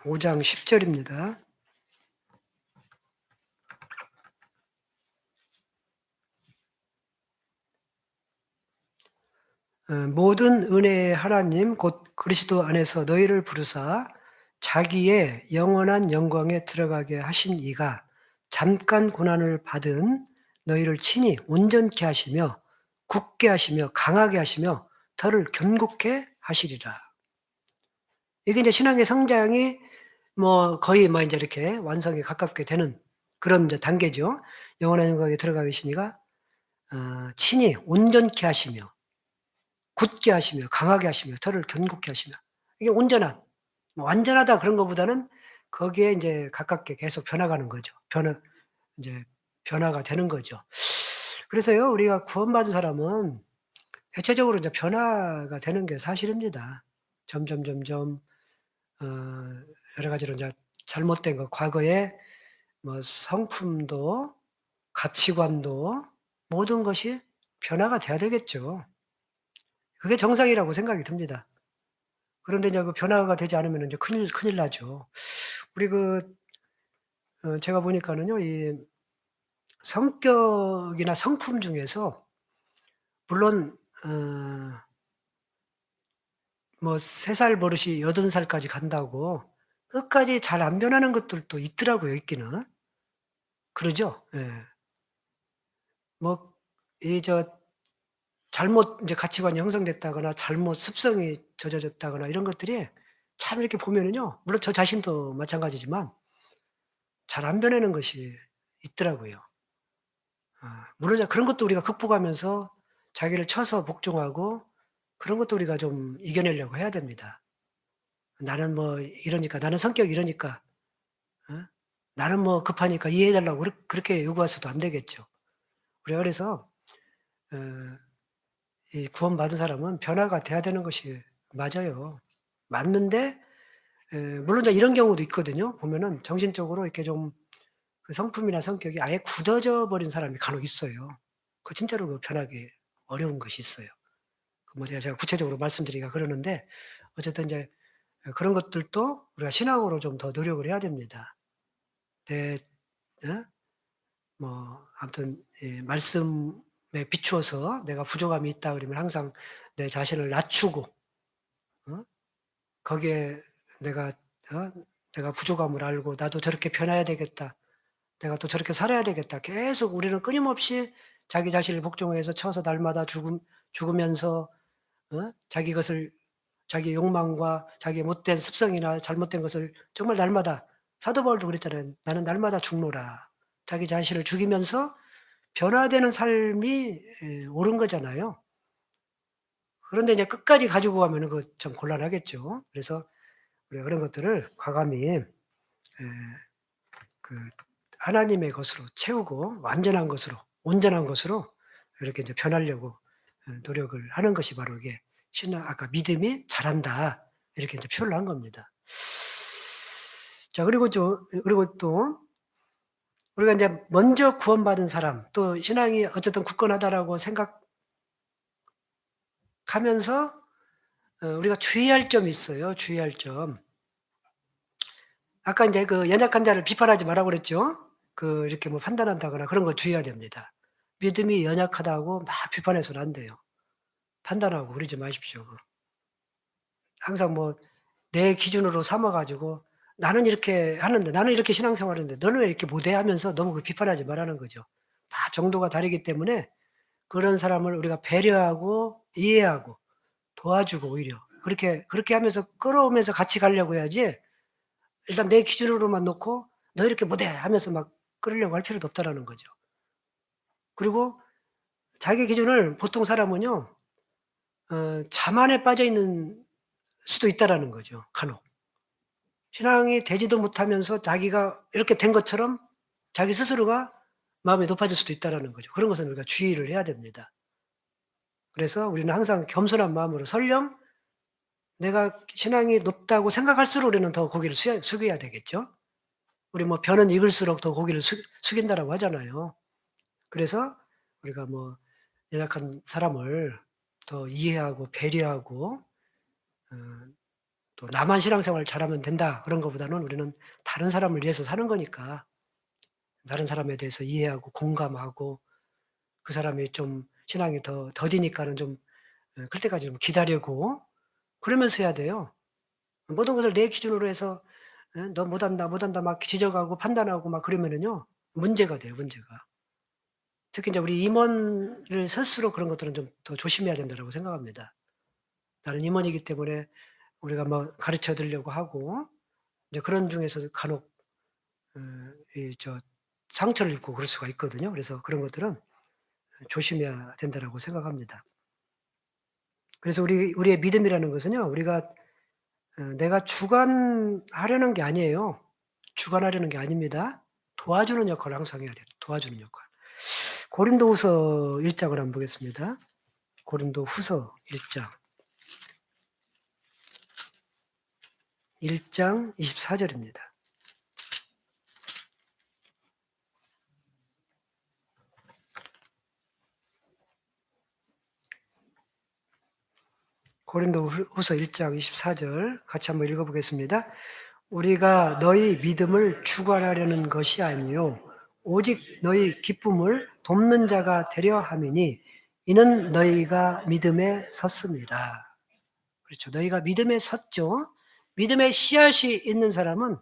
(5장) 10절입니다. 모든 은혜의 하나님 곧 그리스도 안에서 너희를 부르사 자기의 영원한 영광에 들어가게 하신 이가 잠깐 고난을 받은 너희를 친히 온전케 하시며 굳게 하시며 강하게 하시며 더를 견고케 하시리라. 이게 이제 신앙의 성장이 뭐 거의 뭐 인제 이렇게 완성에 가깝게 되는 그런 이제 단계죠. 영원한 영광에 들어가 계시니가 친히 온전케 하시며 굳게 하시며 강하게 하시며 털을 견고케 하시며 이게 온전한 뭐 완전하다 그런 것보다는 거기에 인제 가깝게 계속 변화가는 거죠. 인제 변화가 되는 거죠. 그래서요 우리가 구원받은 사람은 대체적으로 이제 변화가 되는 게 사실입니다. 점점 어 여러 가지로 인제 잘못된 거 과거에 뭐 성품도 가치관도 모든 것이 변화가 돼야 되겠죠. 그게 정상이라고 생각이 듭니다. 그런데 이제 그 변화가 되지 않으면은 이제 큰일 나죠. 우리 제가 보니까는요 이 성격이나 성품 중에서 물론 뭐 3살 버릇이 80 살까지 간다고 끝까지 잘 안 변하는 것들도 있더라고요, 있기는. 그러죠? 예. 뭐 잘못 인제 가치관이 형성됐다거나 잘못 습성이 젖어졌다거나 이런 것들이 참 이렇게 보면은요 물론 저 자신도 마찬가지지만 잘 안 변하는 것이 있더라고요. 물론 이제 그런 것도 우리가 극복하면서 자기를 쳐서 복종하고 그런 것도 우리가 좀 이겨내려고 해야 됩니다. 나는 뭐 이러니까, 나는 성격이 이러니까, 어? 나는 뭐 급하니까 이해해 달라고 그렇게 요구해서도 안 되겠죠. 우리가 그래서 어 이 구원받은 사람은 변화가 돼야 되는 것이 맞아요. 맞는데 물론 이제 이런 경우도 있거든요. 보면은 정신적으로 이렇게 좀 그 성품이나 성격이 아예 굳어져 버린 사람이 간혹 있어요. 진짜로 변하기 어려운 것이 있어요. 뭐 제가 구체적으로 말씀드리기가 그러는데 어쨌든 인제 그런 것들도 우리가 신앙으로 좀 더 노력을 해야 됩니다. 내 어 뭐 아무튼 말씀에 비추어서 내가 부족함이 있다 그러면 항상 내 자신을 낮추고 어 거기에 내가 어 '내가 부족함을 알고 나도 저렇게 변해야 되겠다. 내가 또 저렇게 살아야 되겠다.' 계속 우리는 끊임없이 자기 자신을 복종해서 쳐서 날마다 죽으면서 자기 것을 자기의 욕망과 자기의 못된 습성이나 잘못된 것을 정말 날마다 사도 바울도 그랬잖아요. "나는 날마다 죽노라." 자기 자신을 죽이면서 변화되는 삶이 옳은 거잖아요. 그런데 이제 끝까지 가지고 가면은 그거 좀 곤란하겠죠. 그래서 우리가 그런 것들을 과감히 그 하나님의 것으로 채우고 완전한 것으로 온전한 것으로 이렇게 이제 변하려고 노력을 하는 것이 바로 이게 신앙 아까 "믿음이 자란다." 이렇게 이제 표현을 한 겁니다. 자 그리고 또 우리가 인제 먼저 구원받은 사람 또 신앙이 어쨌든 굳건하다라고 생각하면서 우리가 주의할 점이 있어요, 주의할 점. 아까 인제 그 연약한 자를 비판하지 말라고 그랬죠. 이렇게 뭐 판단한다거나 그런 거 주의해야 됩니다. 믿음이 연약하다고 막 비판해서는 안 돼요. 판단하고 그러지 마십시오. 항상 뭐 내 기준으로 삼아 가지고 '나는 이렇게 하는데 나는 이렇게 신앙생활을 하는데 너는 왜 이렇게 못해?' 하면서 너무 비판하지 말라는 거죠. 다 정도가 다르기 때문에 그런 사람을 우리가 배려하고 이해하고 도와주고 오히려 그렇게 하면서 끌어오면서 같이 가려고 해야지 일단 내 기준으로만 놓고 "너 이렇게 못해." 하면서 막 끌으려고 할 필요도 없다라는 거죠. 그리고 자기 기준을 보통 사람은요 자만에 빠져 있는 수도 있다라는 거죠 간혹. 신앙이 되지도 못하면서 자기가 이렇게 된 것처럼 자기 스스로가 마음이 높아질 수도 있다라는 거죠. 그런 것은 우리가 주의를 해야 됩니다. 그래서 우리는 항상 겸손한 마음으로 설령 내가 신앙이 높다고 생각할수록 우리는 더 고개를 숙여야 되겠죠. 우리 뭐 "변은 익을수록 더 고개를 숙인다."라고 하잖아요. 그래서 우리가 뭐 연약한 사람을 더 이해하고 배려하고 어 또 '나만 신앙생활을 잘하면 된다.' 그런 것보다는 우리는 다른 사람을 위해서 사는 거니까 다른 사람에 대해서 이해하고 공감하고 그 사람이 좀 신앙이 더디니까는 좀 클 때까지 좀 기다리고 그러면서 해야 돼요. 모든 것을 내 기준으로 해서 "너 못한다." 막 지적하고 판단하고 막 그러면은요 문제가 돼요, 문제가. 특히 인제 우리 임원을 설수록 그런 것들은 좀 더 조심해야 된다라고 생각합니다. 나는 임원이기 때문에 우리가 뭐 가르쳐 드리려고 하고 이제 그런 중에서 간혹 상처를 입고 그럴 수가 있거든요. 그래서 그런 것들은 조심해야 된다라고 생각합니다. 그래서 우리의 믿음이라는 것은요, 우리가 내가 주관하려는 게 아니에요. 주관하려는 게 아닙니다. 도와주는 역할을 항상 해야 돼요. 도와주는 역할. 고린도후서 1장을 한번 보겠습니다. 고린도후서 1장. 1장 24절입니다. 고린도후서 1장 24절 같이 한번 읽어보겠습니다. 우리가 너희 믿음을 주관하려는 것이 아니요 오직 너희 기쁨을 돕는 자가 되려 함이니 이는 너희가 믿음에 섰습니다. 그렇죠. 너희가 믿음에 섰죠. 믿음의 씨앗이 있는 사람은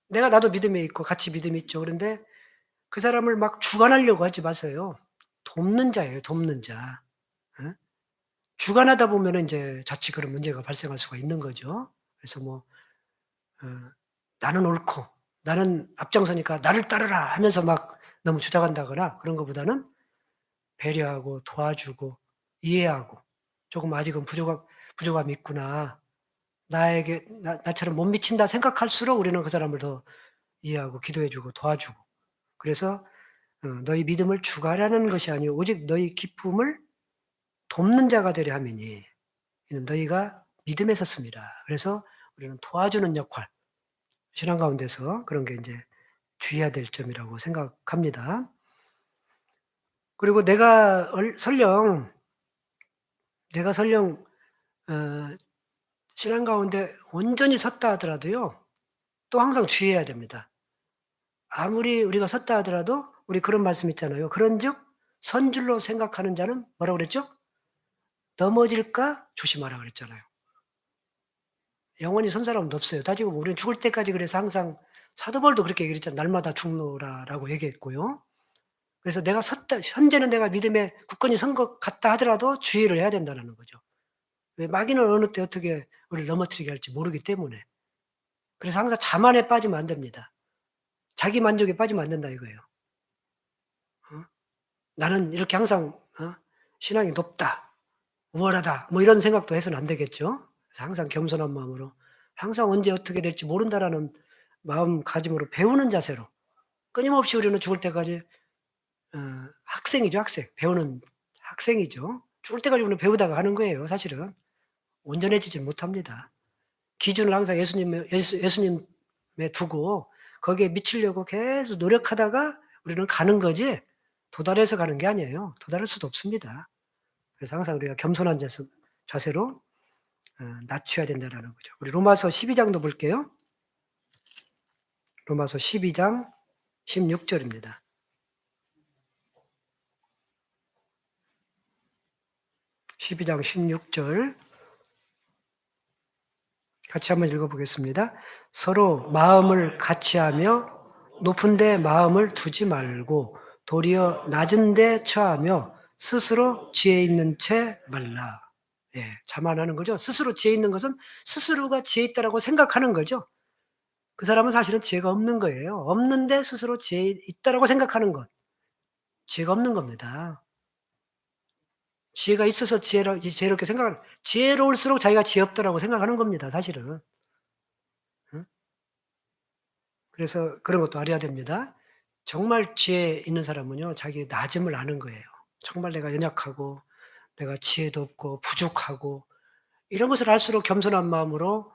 나도 믿음에 있고 같이 믿음이 있죠. 그런데 그 사람을 막 주관하려고 하지 마세요. 돕는 자예요. 돕는 자. 어? 주관하다 보면은 이제 자칫 그런 문제가 발생할 수가 있는 거죠. 그래서 나는 옳고 나는 앞장서니까 나를 따르라 하면서 막 너무 주장한다거나 그런 것보다는 배려하고 도와주고 이해하고 조금 아직은 부족함이 있구나. 나처럼 못 미친다 생각할수록 우리는 그 사람을 더 이해하고 기도해주고 도와주고. 그래서 너희 믿음을 주관하는 것이 아니요 오직 너희 기쁨을 돕는 자가 되려 함이니 이는 너희가 믿음에 섰습니다. 그래서 우리는 도와주는 역할, 신앙 가운데서 그런 게 이제 주의해야 될 점이라고 생각합니다. 그리고 내가 설령 신앙 가운데 온전히 섰다 하더라도요, 또 항상 주의해야 됩니다. 아무리 우리가 섰다 하더라도 우리 그런 말씀 있잖아요. 그런즉 선 줄로 생각하는 자는 뭐라고 그랬죠? 넘어질까 조심하라 그랬잖아요. 영원히 선 사람은 없어요. 따지고 우리는 죽을 때까지 그래서 항상 사도 바울도 그렇게 얘기했잖아요. 날마다 죽노라라고 얘기했고요. 그래서 현재는 내가 믿음에 굳건히 선 것 같다 하더라도 주의를 해야 된다는 거죠. 왜 마귀는 어느 때 어떻게 우리를 넘어뜨리게 할지 모르기 때문에. 그래서 항상 자만에 빠지면 안 됩니다. 자기 만족에 빠지면 안 된다 이거예요. 나는 이렇게 항상 신앙이 높다, 우월하다 뭐 이런 생각도 해서는 안 되겠죠. 그래서 항상 겸손한 마음으로 항상 언제 어떻게 될지 모른다라는 마음가짐으로 배우는 자세로 끊임없이 우리는 죽을 때까지 학생이죠. 학생. 배우는 학생이죠. 죽을 때까지 우리는 배우다가 하는 거예요. 사실은. 온전해지지 못합니다. 기준을 항상 예수님에 두고 거기에 미치려고 계속 노력하다가 우리는 가는 거지 도달해서 가는 게 아니에요. 도달할 수도 없습니다. 그래서 항상 우리가 겸손한 자세로 낮춰야 된다는 거죠. 우리 로마서 12장도 볼게요. 로마서 12장 16절입니다. 12장 16절 같이 한번 읽어보겠습니다. 서로 마음을 같이하며 높은 데 마음을 두지 말고 도리어 낮은 데 처하며 스스로 지혜 있는 채 말라. 예, 자만하는 거죠. 스스로 지혜 있는 것은 스스로가 지혜 있다라고 생각하는 거죠. 그 사람은 사실은 지혜가 없는 거예요. 없는데 스스로 지혜 있다라고 생각하는 것. 지혜가 없는 겁니다. 지혜가 있어서 지혜롭게 생각하는, 지혜로울수록 자기가 지혜 없다라고 생각하는 겁니다. 사실은. 그래서 그런 것도 알아야 됩니다. 정말 지혜 있는 사람은요, 자기의 낮음을 아는 거예요. 정말 내가 연약하고, 내가 지혜도 없고, 부족하고, 이런 것을 알수록 겸손한 마음으로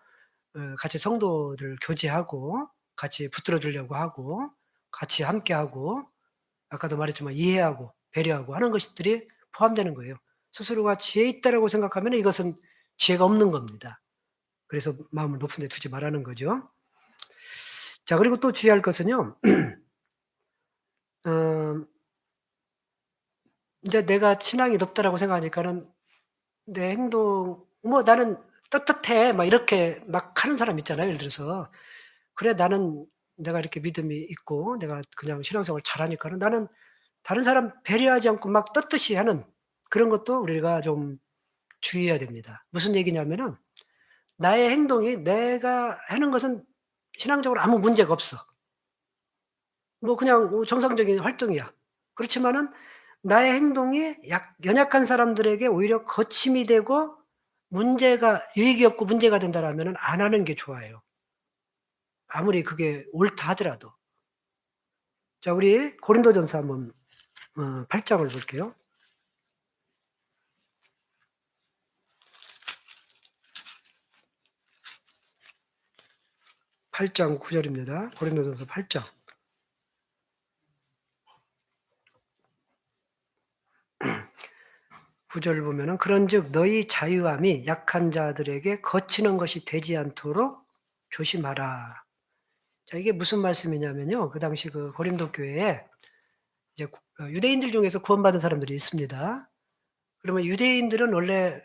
같이 성도들 교제하고, 같이 붙들어 주려고 하고, 같이 함께하고, 아까도 말했지만 이해하고, 배려하고 하는 것들이 포함되는 거예요. 스스로가 지혜 있다라고 생각하면 이것은 지혜가 없는 겁니다. 그래서 마음을 높은 데 두지 말라는 거죠. 자, 그리고 또 주의할 것은요, 이제 내가 신앙이 높다라고 생각하니까는 내 행동, 나는 떳떳해, 막 이렇게 막 하는 사람 있잖아요. 예를 들어서. 그래, 내가 이렇게 믿음이 있고, 내가 그냥 신앙생활 잘하니까는 나는 다른 사람 배려하지 않고 막 떳떳이 하는 그런 것도 우리가 좀 주의해야 됩니다. 무슨 얘기냐면은, 나의 행동이 내가 하는 것은 신앙적으로 아무 문제가 없어. 뭐 그냥 정상적인 활동이야. 그렇지만은 나의 행동이 연약한 사람들에게 오히려 거침이 되고 문제가 유익이 없고 문제가 된다라면은 안 하는 게 좋아요. 아무리 그게 옳다 하더라도. 자, 우리 고린도전서 한번 8장을 볼게요. 8장 9절입니다. 고린도전서 8장. 9절 보면은 그런즉 너희 자유함이 약한 자들에게 거치는 것이 되지 않도록 조심하라. 자, 이게 무슨 말씀이냐면요. 그 당시 그 고린도 교회에 이제 유대인들 중에서 구원받은 사람들이 있습니다. 그러면 유대인들은 원래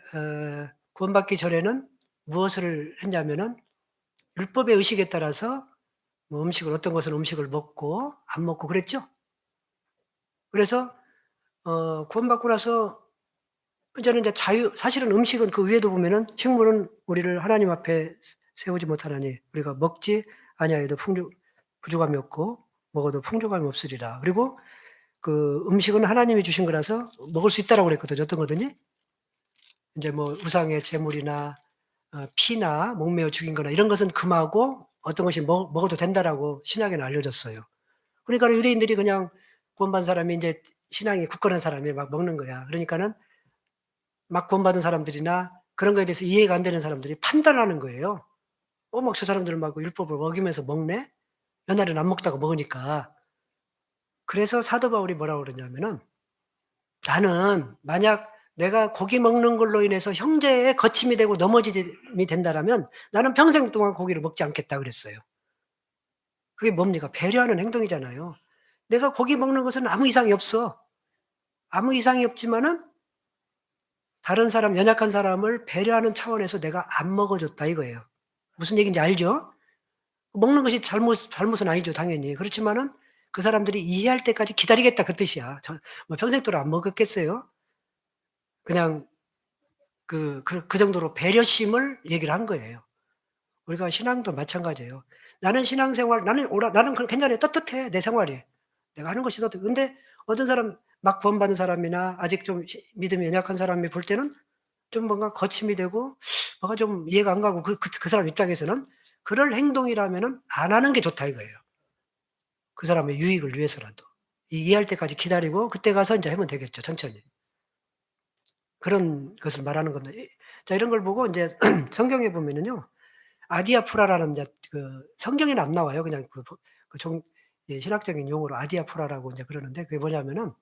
구원받기 전에는 무엇을 했냐면은 율법의 의식에 따라서 뭐 어떤 것은 음식을 먹고 안 먹고 그랬죠. 그래서 구원받고 나서 이제는 이제 사실은 음식은 그 위에도 보면은 식물은 우리를 하나님 앞에 세우지 못하나니 우리가 먹지 아니하여도 부족함이 없고 먹어도 풍족함이 없으리라. 그리고 그 음식은 하나님이 주신 거라서 먹을 수 있다라고 그랬거든요. 어떤 거든지 이제 뭐 우상의 제물이나 피나 목매어 죽인 거나 이런 것은 금하고 어떤 것이 먹어도 된다라고 신약에는 알려졌어요. 그러니까 유대인들이 그냥 구원받은 사람이 이제 신앙이 굳건한 사람이 막 먹는 거야. 그러니까는 막 구원받은 사람들이나 그런 거에 대해서 이해가 안 되는 사람들이 판단하는 거예요. 막 저 사람들은 막 율법을 어기면서 먹네? 옛날에는 안 먹다가 먹으니까. 그래서 사도 바울이 뭐라고 그러냐면은 나는 만약 내가 고기 먹는 걸로 인해서 형제의 거침이 되고 넘어짐이 된다라면 나는 평생 동안 고기를 먹지 않겠다 그랬어요. 그게 뭡니까? 배려하는 행동이잖아요. 내가 고기 먹는 것은 아무 이상이 없어. 아무 이상이 없지만은 다른 사람, 연약한 사람을 배려하는 차원에서 내가 안 먹어줬다 이거예요. 무슨 얘기인지 알죠? 먹는 것이 잘못은 아니죠, 당연히. 그렇지만은 그 사람들이 이해할 때까지 기다리겠다 그 뜻이야. 뭐 평생 동안 안 먹었겠어요? 그냥 그 정도로 배려심을 얘기를 한 거예요. 우리가 신앙도 마찬가지예요. 나는 신앙생활, 나는 괜찮아. 떳떳해. 내 생활이. 내가 하는 것이 떳떳해. 근데 어떤 사람, 막 구원받은 사람이나 아직 좀 믿음이 연약한 사람이 볼 때는 좀 뭔가 거침이 되고 뭔가 좀 이해가 안 가고 그 사람 입장에서는 그럴 행동이라면은 안 하는 게 좋다 이거예요. 그 사람의 유익을 위해서라도. 이해할 때까지 기다리고 그때 가서 이제 하면 되겠죠. 천천히. 그런 것을 말하는 겁니다. 자, 이런 걸 보고 이제 성경에 보면은요. 아디아프라라는 이제 그 성경에는 안 나와요. 그냥 신학적인 용어로 아디아프라라고 이제 그러는데 그게 뭐냐면은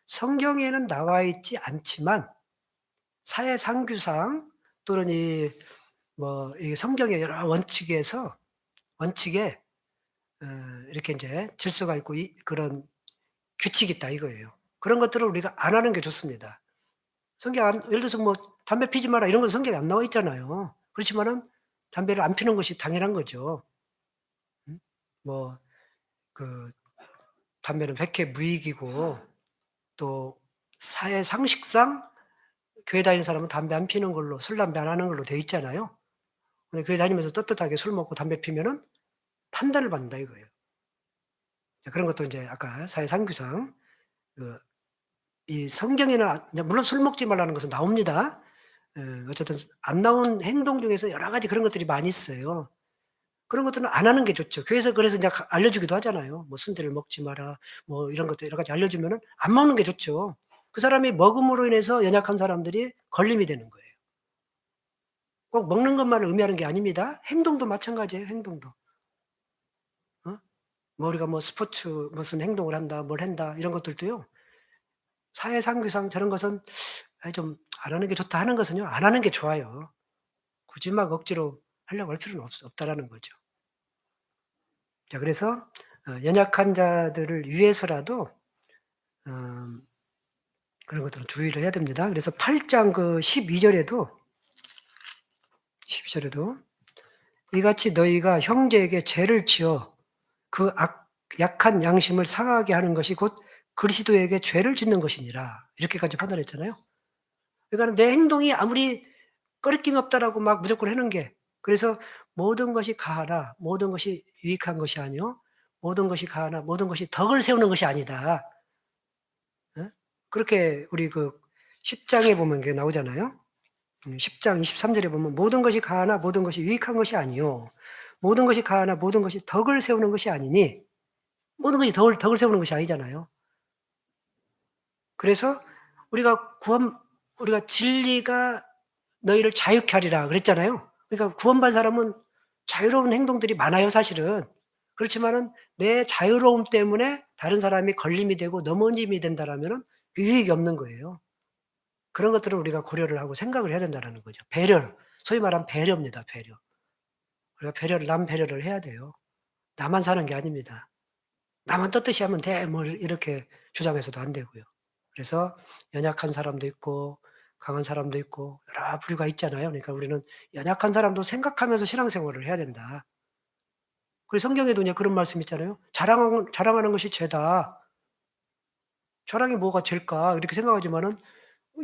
성경에는 나와 있지 않지만 사회상규상 또는 이 성경의 여러 원칙에 이렇게 이제 질서가 있고 그런 규칙이 있다 이거예요. 그런 것들을 우리가 안 하는 게 좋습니다. 예를 들어서 뭐 담배 피지 마라 이런 건 성경에 안 나와 있잖아요. 그렇지만은 담배를 안 피는 것이 당연한 거죠. 담배는 백해 무익이고 또 사회 상식상 교회 다니는 사람은 담배 안 피는 걸로 술 담배 안 하는 걸로 돼 있잖아요. 근데 교회 다니면서 떳떳하게 술 먹고 담배 피면은 판단을 받는다 이거예요. 그런 것도 이제 아까 사회 상규상 이 성경에는 물론 술 먹지 말라는 것은 나옵니다. 어쨌든 안 나온 행동 중에서 여러 가지 그런 것들이 많이 있어요. 그런 것들은 안 하는 게 좋죠. 교회에서 그래서 이제 알려주기도 하잖아요. 뭐 순대를 먹지 마라, 뭐 이런 것들 여러 가지 알려주면은 안 먹는 게 좋죠. 그 사람이 먹음으로 인해서 연약한 사람들이 걸림이 되는 거예요. 꼭 먹는 것만을 의미하는 게 아닙니다. 행동도 마찬가지예요. 행동도. 뭐 우리가 뭐 스포츠 무슨 행동을 한다, 뭘 한다 이런 것들도요. 사회상규상 저런 것은 좀 안 하는 게 좋다 하는 것은요. 안 하는 게 좋아요. 굳이 막 억지로 하려고 할 필요는 없다라는 거죠. 자, 그래서 연약한 자들을 위해서라도 그런 것들은 주의를 해야 됩니다. 그래서 8장 12절에도 이같이 너희가 형제에게 죄를 지어 그 약한 양심을 상하게 하는 것이 곧 그리스도에게 죄를 짓는 것이니라. 이렇게까지 판단했잖아요. 그러니까 내 행동이 아무리 거리낌 없다라고 막 무조건 하는 게 그래서 모든 것이 가하나 모든 것이 유익한 것이 아니요 모든 것이 가하나 모든 것이 덕을 세우는 것이 아니다. 어? 그렇게 우리 그 10장에 보면 그게 나오잖아요. 10장 23절에 보면 모든 것이 가하나 모든 것이 유익한 것이 아니요 모든 것이 가하나 모든 것이 덕을 세우는 것이 아니니 모든 것이 덕을 세우는 것이 아니잖아요. 그래서 우리가 진리가 너희를 자유케 하리라 그랬잖아요. 그러니까 구원받은 사람은 자유로운 행동들이 많아요, 사실은. 그렇지만은 내 자유로움 때문에 다른 사람이 걸림이 되고 넘어짐이 된다라면은 유익이 없는 거예요. 그런 것들을 우리가 고려를 하고 생각을 해야 된다는 거죠. 배려, 소위 말하면 배려입니다, 배려. 우리가 남 배려를 해야 돼요. 나만 사는 게 아닙니다. 나만 떳떳이 하면 돼, 뭐 이렇게 주장해서도 안 되고요. 그래서 연약한 사람도 있고 강한 사람도 있고 여러 부류가 있잖아요. 그러니까 우리는 연약한 사람도 생각하면서 신앙생활을 해야 된다. 그리고 성경에도 이제 그런 말씀 있잖아요. 자랑하는 것이 죄다. 자랑이 뭐가 죄일까? 이렇게 생각하지만은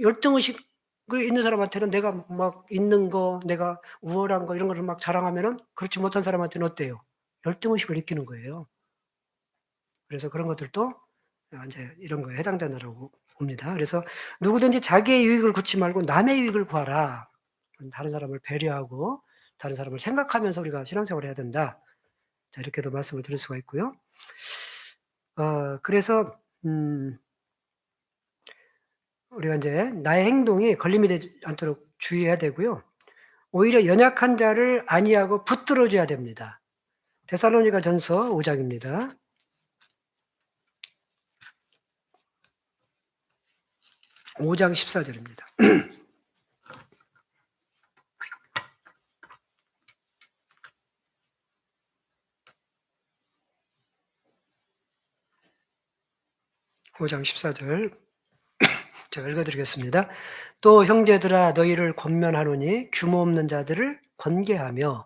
열등의식 있는 사람한테는 내가 막 있는 거, 내가 우월한 거 이런 거를 막 자랑하면은 그렇지 못한 사람한테는 어때요? 열등의식을 느끼는 거예요. 그래서 그런 것들도 이제 이런 거에 해당되느라고 봅니다. 그래서 누구든지 자기의 유익을 구치 말고 남의 유익을 구하라. 다른 사람을 배려하고 다른 사람을 생각하면서 우리가 신앙생활을 해야 된다. 자, 이렇게도 말씀을 드릴 수가 있고요. 그래서 우리가 이제 나의 행동이 걸림이 되지 않도록 주의해야 되고요. 오히려 연약한 자를 안위하고 붙들어 줘야 됩니다. 데살로니가전서 5장입니다. 5장 14절입니다. (5장 14절) 제가 읽어드리겠습니다. 또 형제들아 너희를 권면하노니 규모 없는 자들을 권계하며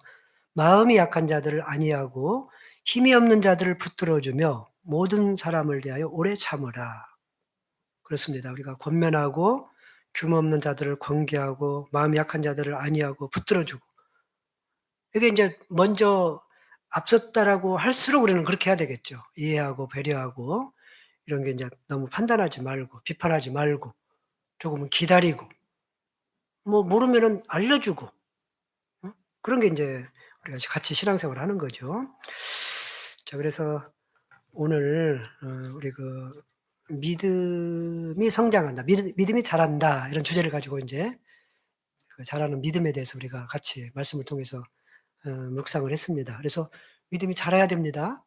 마음이 약한 자들을 안위하고 힘이 없는 자들을 붙들어주며 모든 사람을 대하여 오래 참으라. 그렇습니다. 우리가 권면하고 규모 없는 자들을 권계하고 마음이 약한 자들을 안위하고 붙들어주고 이게 이제 먼저 앞섰다라고 할수록 우리는 그렇게 해야 되겠죠. 이해하고 배려하고 이런 게 이제 너무 판단하지 말고 비판하지 말고 조금은 기다리고 뭐 모르면은 알려주고 그런 게 이제 우리가 같이 신앙생활을 하는 거죠. 자, 그래서 오늘 우리 그 믿음이 성장한다, 믿음이 자란다 이런 주제를 가지고 이제 그 자라는 믿음에 대해서 우리가 같이 말씀을 통해서 묵상을 했습니다. 그래서 믿음이 자라야 됩니다.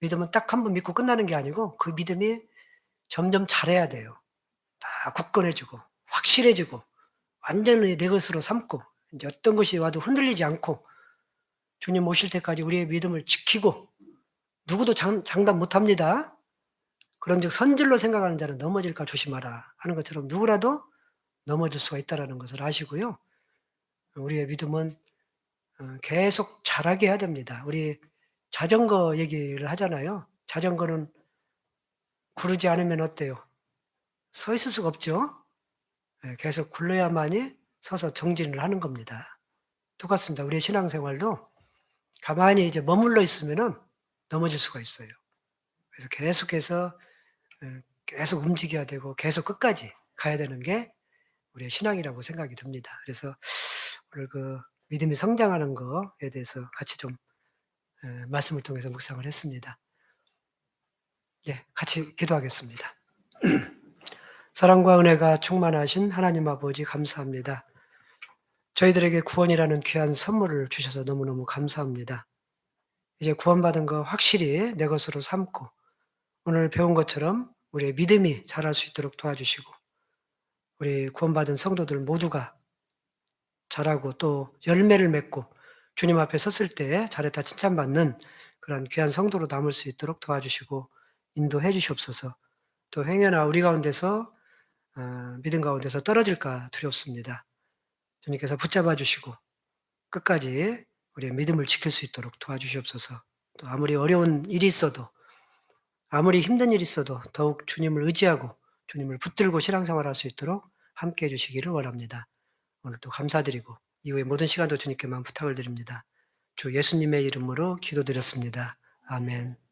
믿음은 딱 한 번 믿고 끝나는 게 아니고 그 믿음이 점점 자라야 돼요. 다 굳건해지고 확실해지고 완전히 내 것으로 삼고 이제 어떤 것이 와도 흔들리지 않고 주님 오실 때까지 우리의 믿음을 지키고 누구도 장담 못합니다. 그런즉 선질로 생각하는 자는 넘어질까 조심하라 하는 것처럼 누구라도 넘어질 수가 있다라는 것을 아시고요. 우리의 믿음은 계속 자라게 해야 됩니다. 우리 자전거 얘기를 하잖아요. 자전거는 구르지 않으면 어때요? 서 있을 수가 없죠. 계속 굴러야만이 서서 정진을 하는 겁니다. 똑같습니다. 우리의 신앙생활도 가만히 이제 머물러 있으면은 넘어질 수가 있어요. 그래서 계속해서 계속 움직여야 되고 계속 끝까지 가야 되는 게 우리의 신앙이라고 생각이 듭니다. 그래서 오늘 그 믿음이 성장하는 것에 대해서 같이 좀 말씀을 통해서 묵상을 했습니다. 예, 같이 기도하겠습니다. 사랑과 은혜가 충만하신 하나님 아버지 감사합니다. 저희들에게 구원이라는 귀한 선물을 주셔서 너무너무 감사합니다. 이제 구원받은 거 확실히 내 것으로 삼고 오늘 배운 것처럼 우리의 믿음이 자랄 수 있도록 도와주시고 우리 구원받은 성도들 모두가 자라고 또 열매를 맺고 주님 앞에 섰을 때 잘했다 칭찬받는 그런 귀한 성도로 남을 수 있도록 도와주시고 인도해 주시옵소서. 또 행여나 우리 가운데서 믿음 가운데서 떨어질까 두렵습니다. 주님께서 붙잡아 주시고 끝까지 우리의 믿음을 지킬 수 있도록 도와주시옵소서. 또 아무리 어려운 일이 있어도 아무리 힘든 일이 있어도 더욱 주님을 의지하고 주님을 붙들고 신앙생활할 수 있도록 함께해 주시기를 원합니다. 오늘 또 감사드리고 이후의 모든 시간도 주님께만 부탁을 드립니다. 주 예수님의 이름으로 기도드렸습니다. 아멘.